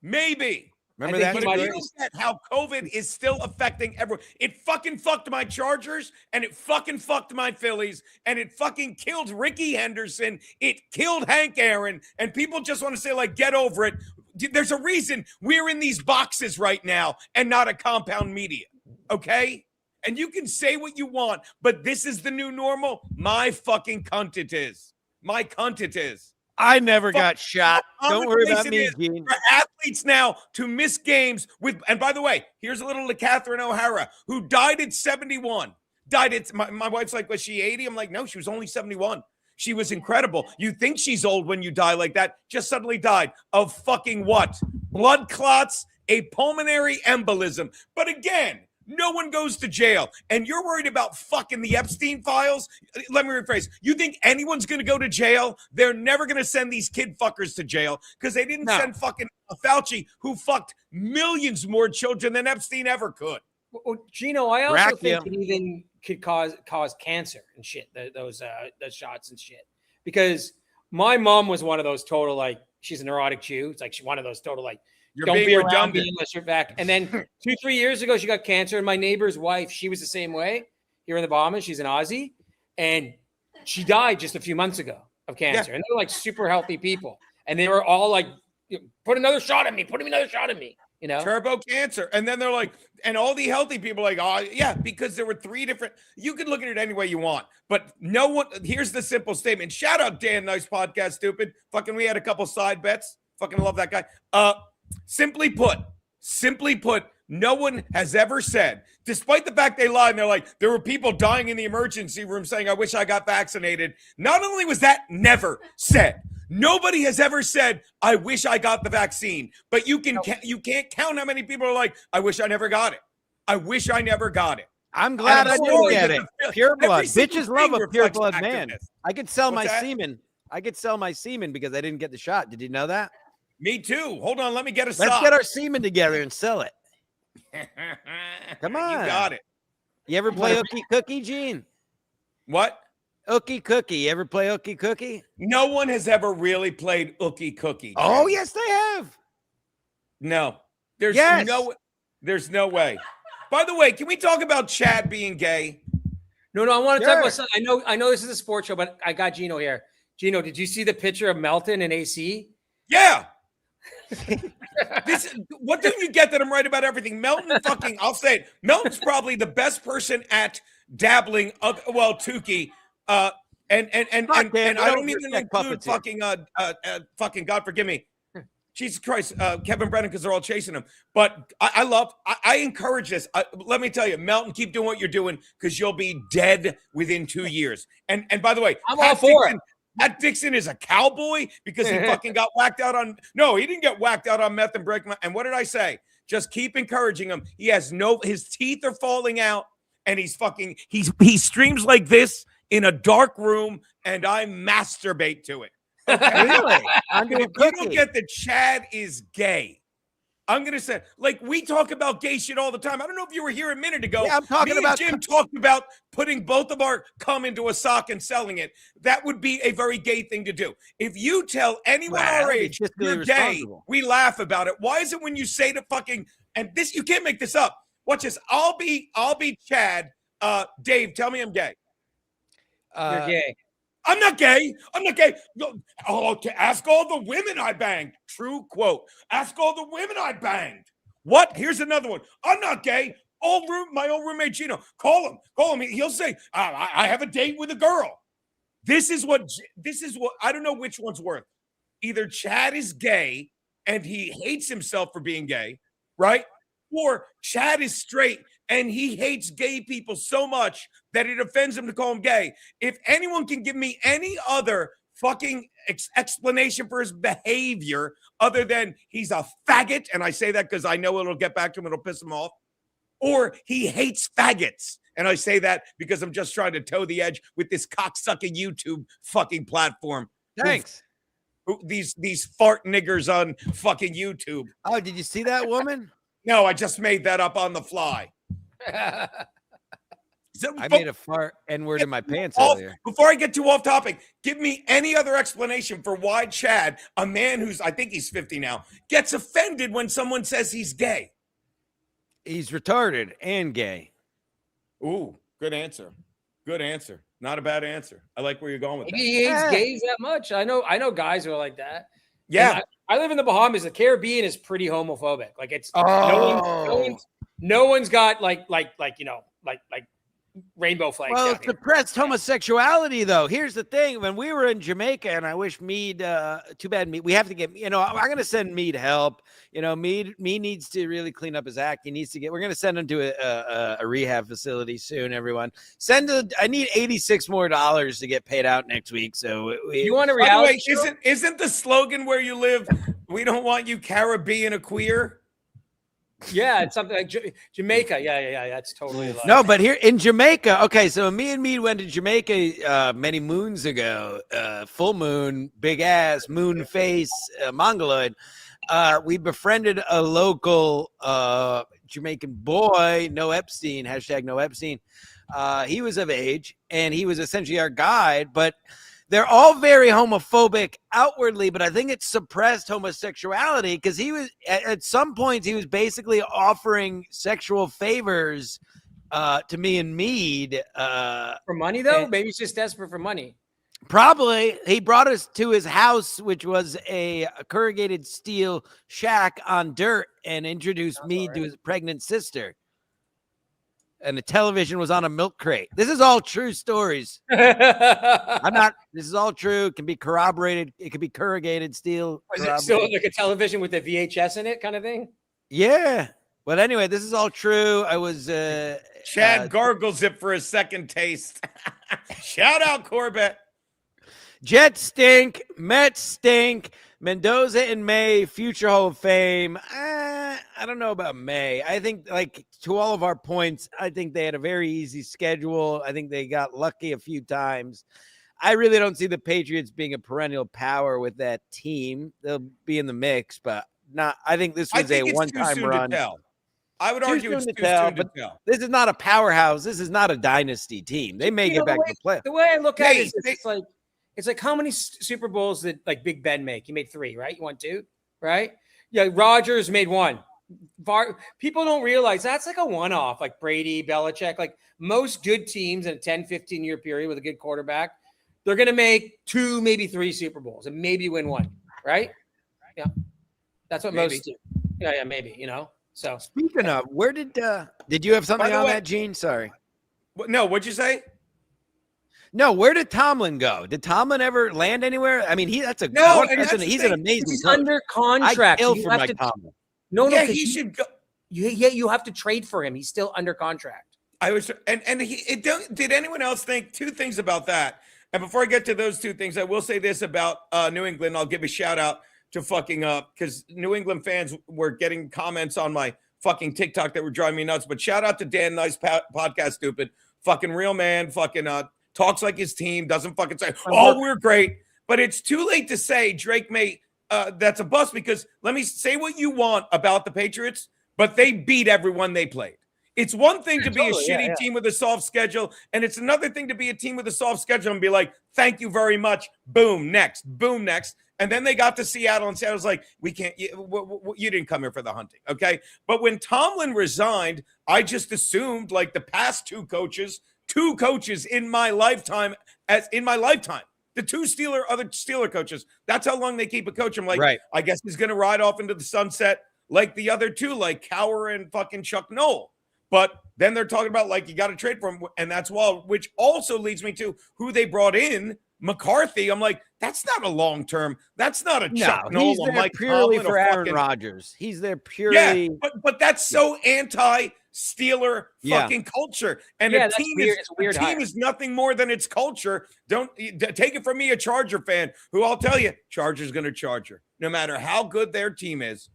Maybe. Remember I that? think But he if might- you don't get how COVID is still affecting everyone, it fucking fucked my Chargers and it fucking fucked my Phillies and it fucking killed Ricky Henderson. It killed Hank Aaron. And people just want to say, like, get over it. There's a reason we're in these boxes right now and not a compound media. Okay? And you can say what you want, but this is the new normal. My fucking cunt it is. My cunt it is. I never got shot. How Don't worry about replace it me, is Gene. for athletes now to miss games with, and by the way, here's a little to Catherine O'Hara, who died at 71. Died at, my wife's like, was she 80? I'm like, no, she was only 71. She was incredible. You think she's old when you die like that, just suddenly died of fucking what? Blood clots, a pulmonary embolism. But again, no one goes to jail. And you're worried about fucking the Epstein files? Let me rephrase. You think anyone's going to go to jail? They're never going to send these kid fuckers to jail because they didn't No. send fucking Fauci, who fucked millions more children than Epstein ever could. Well, Gino, I also Rack think you. it even could cause cancer and shit. Those shots and shit. Because my mom was one of those total, like, she's a neurotic Jew. It's like she's one of those total, like, You're don't being be around redundant. me unless you're back. And then 2-3 years ago, she got cancer. And my neighbor's wife, she was the same way here in the Bahamas. She's an Aussie. And she died just a few months ago of cancer. And they're like super healthy people. And they were all like, put another shot at me. Put another shot at me. You know? Turbo cancer. And then they're like, and all the healthy people are like, oh, yeah, because there were 3 different, you can look at it any way you want. But no one, here's the simple statement. Shout out, Dan, nice podcast, stupid. Fucking, we had a couple side bets. Fucking love that guy. Simply put, no one has ever said, despite the fact they lied, and they're like, there were people dying in the emergency room saying, I wish I got vaccinated. Not only was that never said, nobody has ever said, I wish I got the vaccine. But you can't count how many people are like, I wish I never got it. I wish I never got it. I'm glad And I I'm didn't sorry get that it. the- Pure every blood. single Bitches love thing a pure reflects blood back to man. this. I could sell What's my that? semen. I could sell my semen because I didn't get the shot. Did you know that? Me too. Hold on, let me get a Let's sock. get our semen together and sell it. Come You on. got it. You ever play Ookie Cookie, Gene? What? Ookie Cookie. You ever play Ookie Cookie? No one has ever really played Ookie Cookie. Oh, Jay. yes, they have. No. There's Yes. no way. By the way, can we talk about Chad being gay? No, I want to talk Sure. about something. I know this is a sports show, but I got Geno here. Geno, did you see the picture of Melton and AC? Yeah. What don't you get that I'm right about everything? Melton fucking, I'll say it. Melton's probably the best person at dabbling. Tukey. And Fuck him. I don't We even don't include respect puppets fucking God forgive me. Jesus Christ, Kevin Brennan, because they're all chasing him. But I encourage this. Let me tell you, Melton, keep doing what you're doing because you'll be dead within 2 years. And by the way, I'm all for it. Pat Dixon is a cowboy because he fucking got whacked out on. No, he didn't get whacked out on meth and break. And what did I say? Just keep encouraging him. He has his teeth are falling out, and he streams like this in a dark room, and I masturbate to it. Okay? Really? And if you don't get that Chad is gay, I'm gonna say, like, we talk about gay shit all the time. I don't know if you were here a minute ago. Yeah, I'm talking Me and about- Jim talked about putting both of our cum into a sock and selling it. That would be a very gay thing to do. If you tell anyone Wow, our that'd be age fiscally you're gay, responsible. we laugh about it. Why is it when you say to fucking and this you can't make this up? Watch this. I'll be Chad. Dave, tell me I'm gay. You're gay. I'm not gay. I'm not gay. To ask all the women I banged. True quote. Ask all the women I banged. What? Here's another one. I'm not gay. My old roommate Geno. Call him. He'll say, I have a date with a girl. This is what I don't know which one's worth. Either Chad is gay and he hates himself for being gay, right? Or Chad is straight and he hates gay people so much that it offends him to call him gay. If anyone can give me any other fucking explanation for his behavior other than he's a faggot, and I say that because I know it'll get back to him, it'll piss him off, or he hates faggots, and I say that because I'm just trying to toe the edge with this cocksucking YouTube fucking platform. Thanks. These fart niggers on fucking YouTube. Oh, did you see that woman? No, I just made that up on the fly. I made a fart N-word in my pants earlier. Before I get too off topic, give me any other explanation for why Chad, a man who's, I think he's 50 now, gets offended when someone says he's gay. He's retarded and gay. Ooh, good answer. Good answer. Not a bad answer. I like where you're going with Maybe that. he hates gays that much. I know guys who are like that. Yeah. And I live in the Bahamas. The Caribbean is pretty homophobic. Like it's Oh. no one's got like rainbow flags. Well, down it's here. suppressed homosexuality, though. Here's the thing: when we were in Jamaica, and I wish Mead, too bad Mead. We have to get, I'm going to send Mead help. Mead needs to really clean up his act. He needs to we're going to send him to a rehab facility soon. Everyone, I need $86 more to get paid out next week. So You want a By the reality way, show? isn't the slogan where you live, we don't want you Caribbean a queer? Yeah, it's something like Jamaica. Yeah. That's totally like No, but here in Jamaica, okay, so me and Mead went to Jamaica many moons ago. Full moon, big ass, moon face, mongoloid. We befriended a local Jamaican boy, no Epstein, # no Epstein. He was of age, and he was essentially our guide, but they're all very homophobic outwardly, but I think it's suppressed homosexuality because he was at some points he was basically offering sexual favors to me and Mead. for money though. Maybe he's just desperate for money. Probably he brought us to his house, which was a corrugated steel shack on dirt, and introduced Mead to his pregnant sister. And the television was on a milk crate. This is all true stories. This is all true. It can be corroborated. It could be corrugated steel. Is it still like a television with a VHS in it, kind of thing? Yeah. But anyway, this is all true. I was Chad gargles it for a second taste. Shout out Corbett. Jets stink, Mets stink, Mendoza and May, future Hall of Fame. I don't know about May. I think, like, to all of our points, I think they had a very easy schedule. I think they got lucky a few times. I really don't see the Patriots being a perennial power with that team. They'll be in the mix, but not. I think this was a one-time run. I would Too argue it's soon too to tell, soon to but tell. this is not a powerhouse. This is not a dynasty team. They may You know, get back to the play. The way I look at it is Hey, it's like how many Super Bowls did like Big Ben make? He made 3, right? You won 2, right? Yeah, Rodgers made 1. People don't realize that's like a one-off, like Brady, Belichick, like most good teams in a 10, 15-year period with a good quarterback, they're going to make 2, maybe 3 Super Bowls and maybe win 1, right? Yeah. That's what Maybe. most do. Yeah, maybe, So Speaking of, where did you have something By the on way- that, Gene? Sorry. No, what'd you say? No, where did Tomlin go? Did Tomlin ever land anywhere? I mean, he's an that's the he's thing. an amazing he's coach. under I contract. kill so you for have Mike to, Tomlin. no, Yeah, because he should go. you have to trade for him. He's still under contract. I was, did anyone else think 2 things about that? And before I get to those 2 things, I will say this about New England. I'll give a shout out to fucking because New England fans were getting comments on my fucking TikTok that were driving me nuts. But shout out to Dan Nice podcast, stupid fucking real man, fucking talks like his team, doesn't fucking say, oh, we're great. But it's too late to say Drake may that's a bust, because let me say what you want about the Patriots, but they beat everyone they played. It's one thing to be a shitty team with a soft schedule, and it's another thing to be a team with a soft schedule and be like, thank you very much. Boom, next. Boom, next. And then they got to Seattle, and Seattle's like, we can't, you didn't come here for the hunting, okay? But when Tomlin resigned, I just assumed like the past 2 coaches in my lifetime, the 2 other Steeler coaches, that's how long they keep a coach. I'm like, Right. I guess he's going to ride off into the sunset like the other 2, like Cowher and fucking Chuck Noll. But then they're talking about like you got to trade for him, and that's which also leads me to who they brought in, McCarthy. I'm like, that's not a long term. That's not a Chuck Noll, he's there Mike purely Tomlin, for a Aaron fucking Rodgers. He's there purely. yeah. But that's so anti-Steeler Yeah. fucking culture, and Yeah, a that's team weird. It's a weird hire. is nothing more than its culture. Don't take it from me, a Charger fan, who I'll tell you, Charger's going to Charger, no matter how good their team is.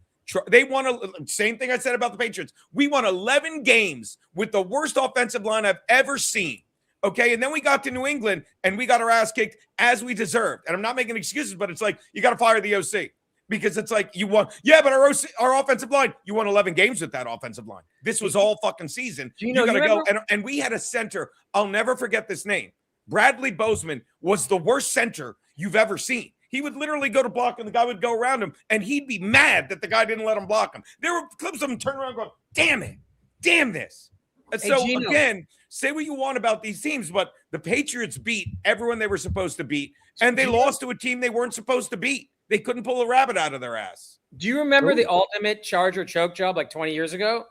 They won same thing I said about the Patriots. We won 11 games with the worst offensive line I've ever seen. Okay. And then we got to New England and we got our ass kicked as we deserved. And I'm not making excuses, but it's like, you got to fire the OC, because it's like you won. Yeah, but our offensive line, you won 11 games with that offensive line. This was all fucking season. Geno, you got to you go. remember- And we had a center. I'll never forget this name. Bradley Bozeman was the worst center you've ever seen. He would literally go to block and the guy would go around him and he'd be mad that the guy didn't let him block him. There were clips of him turning around going, damn it, damn this. And Hey, so Geno. again, say what you want about these teams, but the Patriots beat everyone they were supposed to beat, and they lost to a team they weren't supposed to beat. They couldn't pull a rabbit out of their ass. Do you remember the ultimate Charger choke job like 20 years ago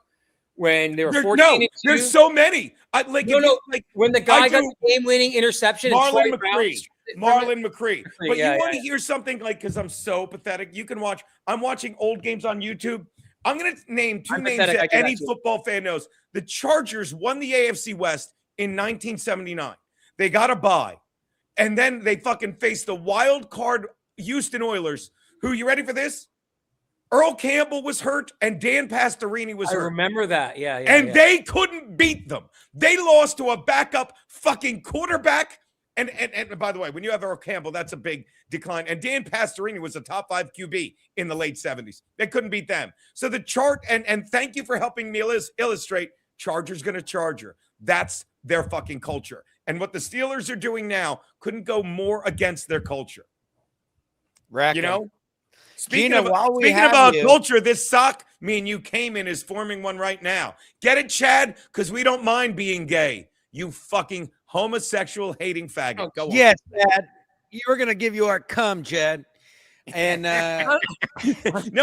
when they were 14 No, and 2? there's so many. When the guy got do- the game-winning interception and Marlon Troy Brown- McCree. Marlon McCree. But yeah, you want to hear something, like, because I'm so pathetic. You can watch. I'm watching old games on YouTube. I'm going to name 2 I'm names pathetic, I that do that any too. football fan knows. The Chargers won the AFC West in 1979. They got a bye. And then they fucking faced the wild card Houston Oilers, who, you ready for this? Earl Campbell was hurt and Dan Pastorini was I hurt. remember that. Yeah. And they couldn't beat them. They lost to a backup fucking quarterback. And by the way, when you have Earl Campbell, that's a big decline. And Dan Pastorini was a top 5 QB in the late 70s. They couldn't beat them. So the chart, and thank you for helping me illustrate, Chargers going to Charger. That's their fucking culture. And what the Steelers are doing now couldn't go more against their culture. Rackham. You know? Speaking Geno, while we speaking have about you- culture, this sock me and you came in is forming one right now. Get it, Chad? Because we don't mind being gay. You fucking homosexual hating faggot. Go on. Yes, Chad. We're gonna give you our cum, Chad. And Now,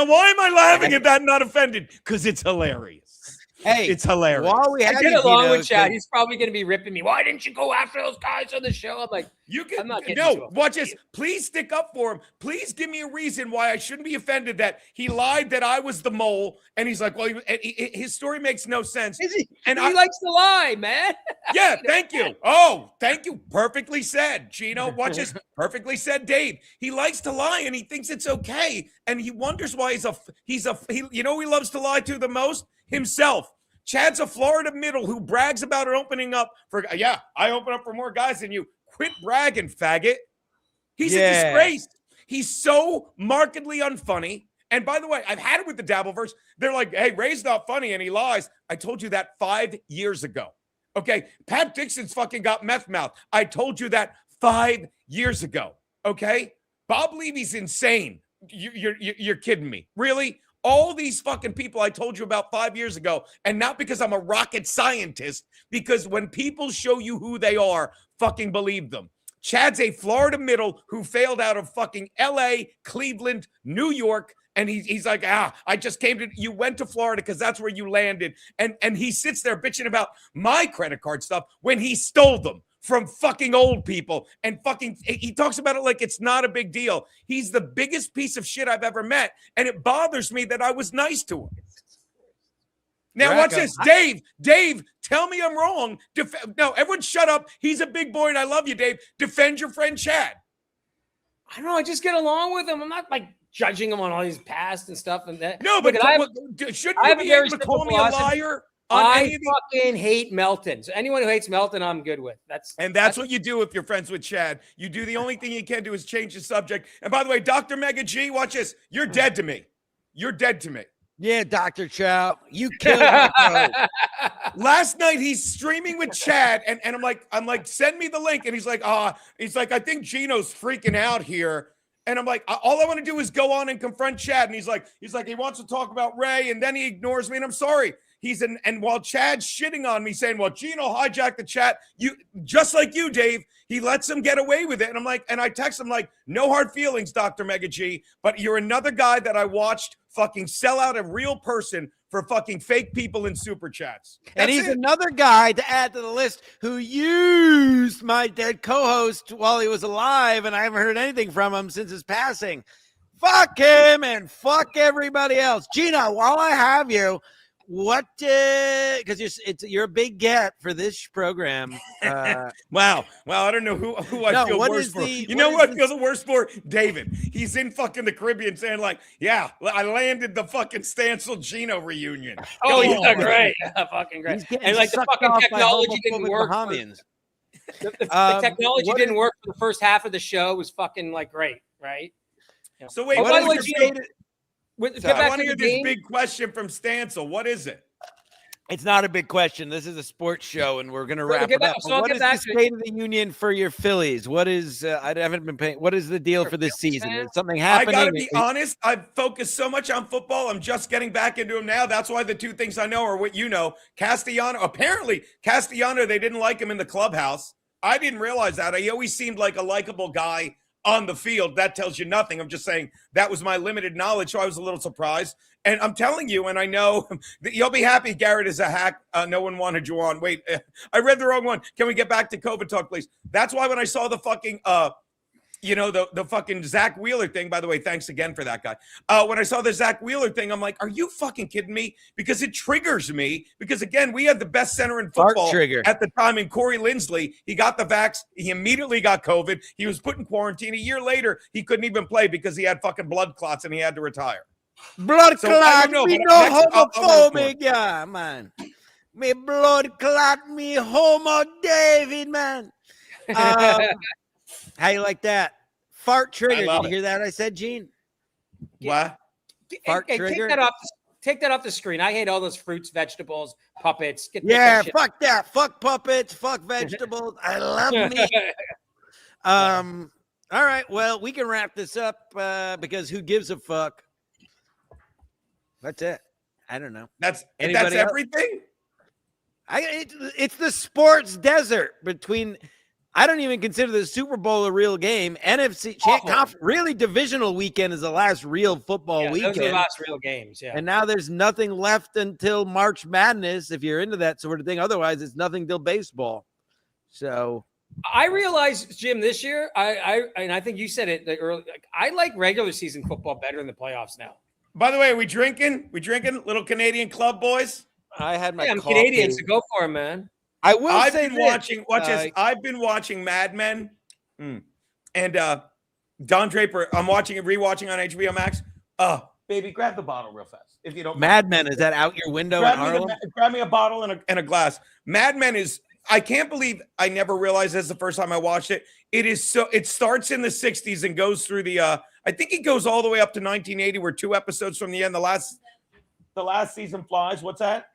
why am I laughing at that and not offended? Because it's hilarious. hey, It's hilarious. while we I have get you, along Geno, with Chad. He's probably going to be ripping me. Why didn't you go after those guys on the show? I'm like, You can I'm not getting into it. watch this. Please stick up for him. Please give me a reason why I shouldn't be offended that he lied that I was the mole. And he's like, well, his story makes no sense. And he likes to lie, man. yeah, thank you. Oh, thank you. Perfectly said, Geno. Watch this. Perfectly said, Dave. He likes to lie and he thinks it's okay. And he wonders why he loves to lie to the most? Himself. Chad's a Florida middle who brags about it opening up for, I open up for more guys than you. Quit bragging, faggot. He's a disgrace. He's so markedly unfunny And by the way, I've had it with the Dabbleverse. They're like, hey, Ray's not funny and he lies. I told you that 5 years ago. Okay. Pat Dixon's fucking got meth mouth. I told you that 5 years ago. Okay. Bob Levy's insane. You're kidding me. Really? All these fucking people I told you about 5 years ago, and not because I'm a rocket scientist, because when people show you who they are, fucking believe them. Chad's a Florida middle who failed out of fucking LA, Cleveland, New York. And he's like, I just came to, you went to Florida because that's where you landed. And he sits there bitching about my credit card stuff when he stole them from fucking old people. And fucking, he talks about it like it's not a big deal. He's the biggest piece of shit I've ever met. And it bothers me that I was nice to him. Now, watch this. Dave, tell me I'm wrong. No, everyone shut up. He's a big boy and I love you, Dave. Defend your friend Chad. I don't know. I just get along with him. I'm not like judging him on all his past and stuff. And that. No, but shouldn't you be able to call me a liar? I fucking hate Melton. So anyone who hates Melton, I'm good with. That's what you do if you're friends with Chad. You do the only thing you can do is change the subject. And by the way, Dr. Mega G, watch this. You're dead to me. You're dead to me. Yeah, Dr. Chow, you killed my bro. Last night he's streaming with Chad, and I'm like, send me the link. And he's like, I think Geno's freaking out here. And I'm like, all I want to do is go on and confront Chad. And he's like, he wants to talk about Ray, and then he ignores me. And I'm sorry. And while Chad's shitting on me, saying, well, Geno hijacked the chat, you just like you, Dave, he lets him get away with it. And I'm like, and I text him like, no hard feelings, Dr. Mega G, but you're another guy that I watched fucking sell out a real person for fucking fake people in super chats. And he's another guy to add to the list who used my dead co-host while he was alive, and I haven't heard anything from him since his passing. Fuck him and fuck everybody else. Geno, while I have you, what? Because you're a big get for this program. Wow. I don't know who I feel worse for. You know what I feel the worst for? David. He's in fucking the Caribbean saying like, yeah, I landed the fucking Stancil Geno reunion. Oh, yeah, great. Yeah, fucking great. And like the fucking technology didn't work. The technology didn't work for the first half of the show. It was fucking like great, right? Yeah. So wait, I want to hear this big question from Stancil. What is it? It's not a big question. This is a sports show, and we're going to wrap it up. What is the State of the Union for your Phillies? What is I haven't been paying. What is the deal for this season? Is something happening? I got to be honest. I've focused so much on football. I'm just getting back into them now. That's why the two things I know are what you know. Castellano. Apparently, Castellano. They didn't like him in the clubhouse. I didn't realize that. He always seemed like a likable guy on the field. That tells you nothing. I'm just saying that was my limited knowledge, so I was a little surprised. And I'm telling you, and I know that you'll be happy Garrett is a hack. No one wanted you on. Wait, I read the wrong one. Can we get back to COVID talk, please? That's why when I saw the fucking, the fucking Zach Wheeler thing, by the way, thanks again for that guy. When I saw the Zach Wheeler thing, I'm like, are you fucking kidding me? Because it triggers me. Because again, we had the best center in football at the time in Corey Linsley. He got the vax. He immediately got COVID. He was put in quarantine. A year later, he couldn't even play because he had fucking blood clots and he had to retire. Blood clot, me no homophobic, yeah, man. Me blood clot, me homo David, man. How you like that? Fart trigger. Did you hear that? I said, Gene. What? Fart trigger. Take that off the screen. I hate all those fruits, vegetables, puppets. Fuck that. Fuck puppets. Fuck vegetables. I love meat. All right. Well, we can wrap this up because who gives a fuck? That's it. I don't know. That's everything. It's the sports desert between. I don't even consider the Super Bowl a real game. NFC really divisional weekend is the last real football weekend. Those are the last real games. Yeah. And now there's nothing left until March Madness if you're into that sort of thing. Otherwise, it's nothing till baseball. So I realized, Jim, this year, I think you said it early. I like regular season football better than the playoffs now. By the way, are we drinking? Little Canadian club boys? I had my I'm Canadian, so go for it, man. I've been watching Mad Men. And Don Draper, I'm rewatching on HBO Max. Baby, grab the bottle real fast. If you don't Mad Men, is that out your window in Harlem? Grab me a bottle and a glass. Mad Men is, I can't believe I never realized this the first time I watched it. It starts in the 60s and goes through the I think it goes all the way up to 1980. We're 2 episodes from the end. The last season flies. What's that?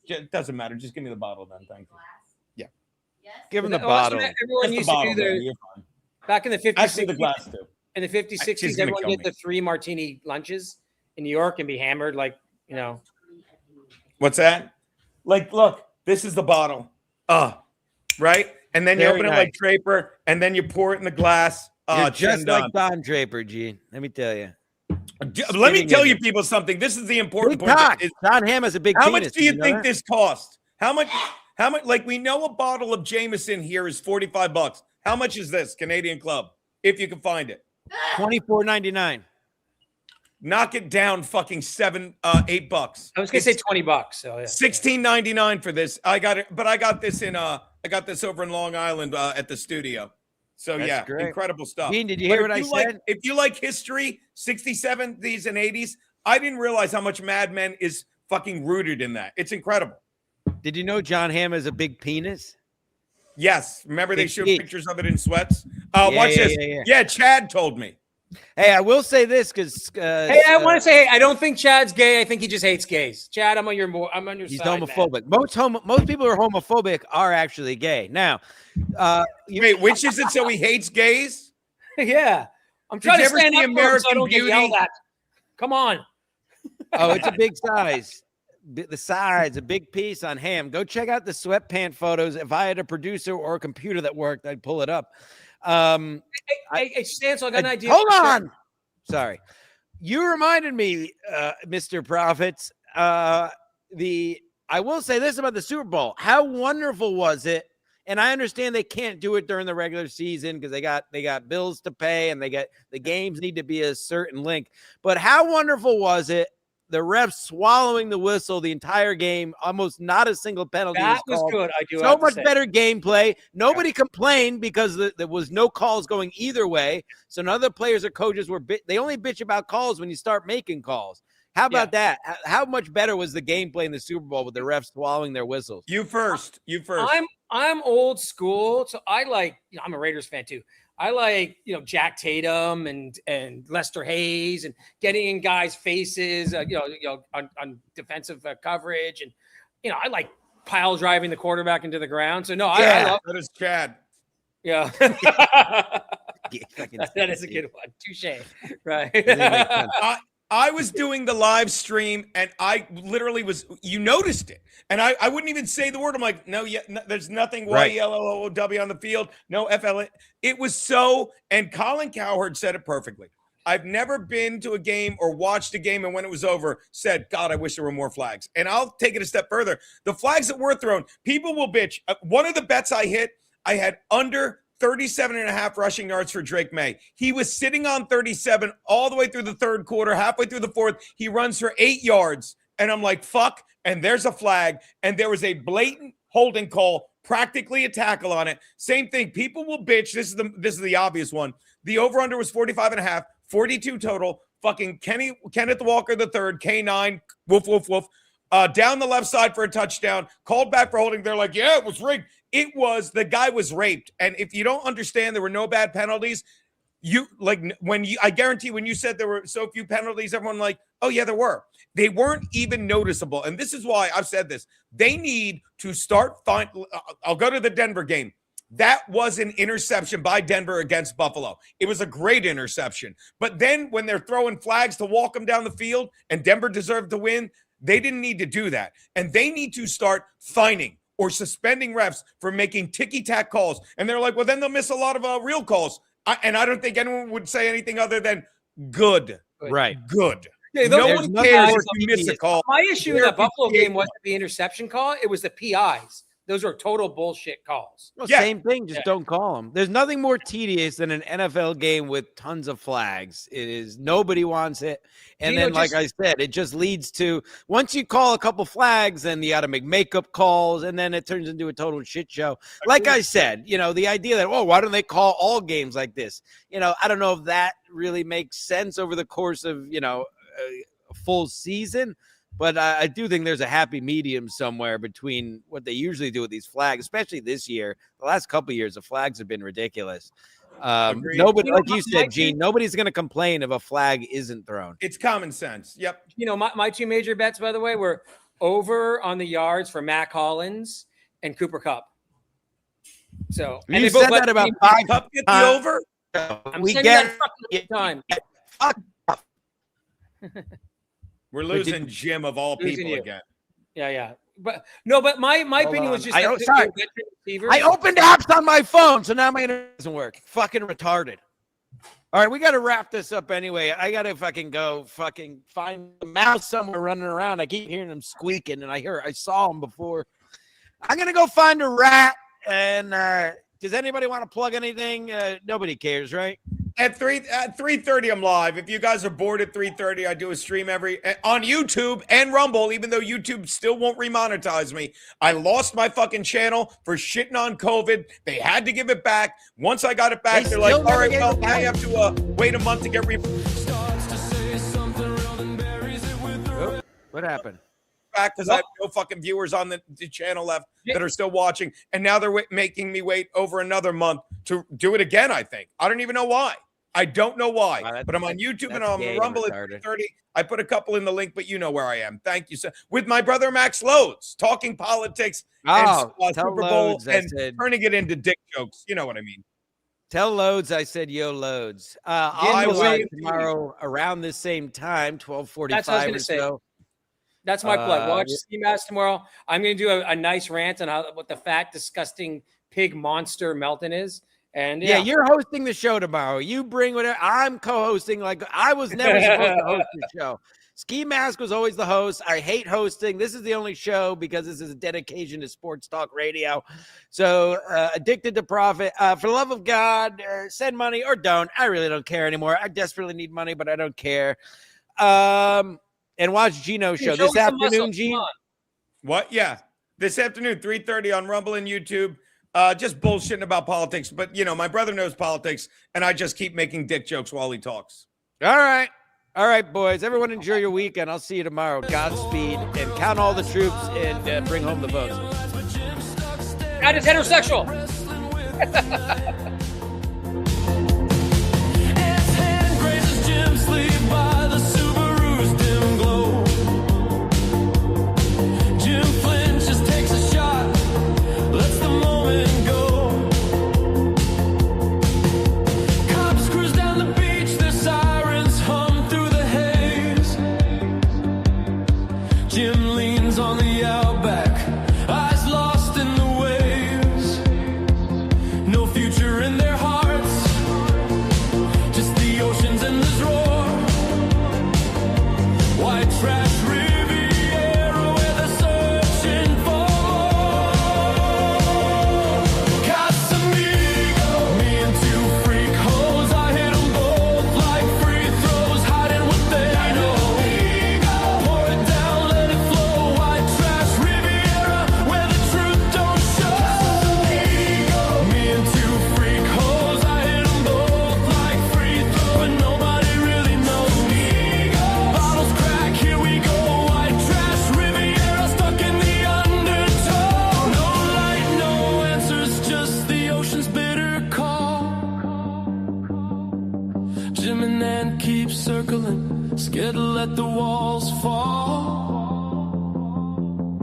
It doesn't matter. Just give me the bottle then. Thank you. Yeah. Give him the Well, that's what bottle. Everyone Just the used bottle, to do baby. the You're fine. back in the 50s. Actually, the 60s, glass too. in the 50s, She's 60s, gonna everyone kill did me. the 3 martini lunches in New York and be hammered like, you know. What's that? Like, look, this is the bottle. Right? And then you Very open it nice. like Draper, and then you pour it in the glass. You're Chin just like done. Don Draper, Gene. Let me tell you. Let me spinning tell in you it. people something. This is the important Big point. cock. Is- John Hamm has a big How penis. much do you Did know think that? this cost? How much? Like, we know a bottle of Jameson here is $45. How much is this Canadian Club? If you can find it, $24.99. knock it down, fucking $8. I was gonna say $20. So yeah. $16.99 for this. I got it, but I got this over in Long Island at the studio. So That's yeah, great. incredible stuff. Gene, did you But hear if what I you like- said? If you like history, 67, these and 80s, I didn't realize how much Mad Men is fucking rooted in that. It's incredible. Did you know John Hamm has a big penis? Yes, remember they Big showed feet. pictures of it in sweats. Yeah, Watch yeah, this. yeah. Yeah, Chad told me. Hey, I will say this because Hey, I want to say, hey, I don't think Chad's gay. I think he just hates gays. Chad, I'm on your he's side. man. homophobic. Most people who are homophobic are actually gay. Now, Wait, which is it? So he hates gays? Yeah, I'm Did trying you to ever stand see up for him so I American don't get Beauty? yelled at. Come on. oh, it's a big size. The size, a big piece on Ham. Go check out the sweatpant photos. If I had a producer or a computer that worked, I'd pull it up. Hey, Stancil, I got an idea. Hold for a show. on. Sorry. You reminded me, Mr. Profits. I will say this about the Super Bowl. How wonderful was it? And I understand they can't do it during the regular season because they got bills to pay and the games need to be a certain length. But how wonderful was it? The refs swallowing the whistle the entire game, almost not a single penalty. That was called. good. I do. So have to much say. better gameplay. Nobody complained because there was no calls going either way. So none of the players or coaches they only bitch about calls when you start making calls. How about that? How much better was the gameplay in the Super Bowl with the refs swallowing their whistles? You first. I'm old school, so I like. I'm a Raiders fan too. I like, Jack Tatum and Lester Hayes and getting in guys' faces, on defensive coverage, and I like pile driving the quarterback into the ground. So no, I love that is Chad. Yeah, Yeah, that is a good one. Touche. Right. I was doing the live stream and I literally you noticed it. And I wouldn't even say the word. I'm like, no, there's nothing Right. YELLOW on the field. No FLA. It was so, and Colin Cowherd said it perfectly. I've never been to a game or watched a game and when it was over said, God, I wish there were more flags. And I'll take it a step further. The flags that were thrown, people will bitch. One of the bets I hit, I had under 37.5 rushing yards for Drake May. He was sitting on 37 all the way through the third quarter, halfway through the fourth. He runs for 8 yards. And I'm like, fuck. And there's a flag. And there was a blatant holding call, practically a tackle on it. Same thing. People will bitch. This is the obvious one. The over-under was 45.5, 42 total. Fucking Kenneth Walker the third, K9, woof, woof, woof. Down the left side for a touchdown, called back for holding. They're like, yeah, it was rigged. The guy was raped. And if you don't understand, there were no bad penalties. I guarantee when you said there were so few penalties, everyone like, oh yeah, there were. They weren't even noticeable. And this is why I've said this. They need to start I'll go to the Denver game. That was an interception by Denver against Buffalo. It was a great interception. But then when they're throwing flags to walk them down the field and Denver deserved to win, they didn't need to do that. And they need to start fining or suspending refs for making ticky-tack calls. And they're like, well, then they'll miss a lot of real calls. I don't think anyone would say anything other than good. Right. Good. Yeah, No there's one cares if you nothing miss a call. My issue in that Buffalo Yeah. game wasn't the interception call; it was the PIs. Those are total bullshit calls. Well, Yeah. same thing. Just don't call them. There's nothing more tedious than an NFL game with tons of flags. It is. Nobody wants it. And Geno, then, like I said, it just leads to once you call a couple flags, then you got to make makeup calls, and then it turns into a total shit show. Like I said, the idea that, why don't they call all games like this? I don't know if that really makes sense over the course of, a full season. But I do think there's a happy medium somewhere between what they usually do with these flags, especially this year. The last couple of years, the flags have been ridiculous. Agreed. Nobody, You know, like you my said, Gene, team- nobody's going to complain if a flag isn't thrown. It's common sense. Yep. You know, my two major bets, by the way, were over on the yards for Mac Hollins and Cooper Cup. So and You they both said led that the about team- 5 Cup get the times. over. I'm We saying get that fucking time. fuck. We're did- losing Jim of all Losing people you. again. Yeah. But no, but my opinion was on. just I- that oh, the sorry. veteran receivers. I opened apps on my phone, so now my internet doesn't work. Fucking retarded. All right, we got to wrap this up anyway. I got to fucking find the mouse somewhere running around. I keep hearing them squeaking, and I saw them before. I'm going to go find a rat. And does anybody want to plug anything? Nobody cares, right? At 3:30, I'm live. If you guys are bored at 3:30, I do a stream on YouTube and Rumble, even though YouTube still won't remonetize me. I lost my fucking channel for shitting on COVID. They had to give it back. Once I got it back, They they're like, still all never right, gave well, it now you have to wait a month to get What happened? back because I have no fucking viewers on the channel left that are still watching. And now they're making me wait over another month to do it again, I think. I don't even know why. I don't know why, Wow, but I'm on YouTube and that's I'm gay on and Rumble at retarded. 30. I put a couple in the link, but you know where I am. Thank you, sir. With my brother Max Loads, talking politics Oh, and tell Super Bowl Loads I and said. turning it into dick jokes. You know what I mean? Tell Loads I said yo Loads. I I'll be will live indeed. tomorrow around this same time, 12:45 That's what I was or gonna say. so. That's my plug. Watch yeah. Ski Mask tomorrow. I'm going to do a nice rant on what the fat, disgusting pig monster Melton is. And Yeah, you're hosting the show tomorrow. You bring whatever. I'm co-hosting. Like I was never supposed to host the show. Ski Mask was always the host. I hate hosting. This is the only show because this is a dedication to sports talk radio. So addicted to profit. For the love of God, send money or don't. I really don't care anymore. I desperately need money, but I don't care. And watch Geno's show this afternoon, Gene. What? Yeah. This afternoon, 3:30 on Rumble and YouTube. Just bullshitting about politics. But, you know, my brother knows politics, and I just keep making dick jokes while he talks. All right. All right, boys. Everyone enjoy your weekend. I'll see you tomorrow. Godspeed. And count all the troops and bring home the votes. That is heterosexual. As hand grazes Jim sleep by the Subaru's dim glow. Jim flinches, takes a shot, lets the moment go. Cops cruise down the beach, their sirens hum through the haze. Jim leans on the outback, eyes lost in the waves. No future in their hearts, just the ocean's endless roar. White trash Riviera where they're searching for Casamigo. Me and two freak hoes, I hit them both like free throws, hiding what they know. Pour it down, let it flow. White trash Riviera where the truth don't show. Me and two freak hoes, I hit them both like free throws, but nobody really knows. Bottles crack, here we go. White trash Riviera stuck in the undertow. No light, no answers, just the ocean's bitter call. Jim and Nan keep circling, scared to let the walls fall.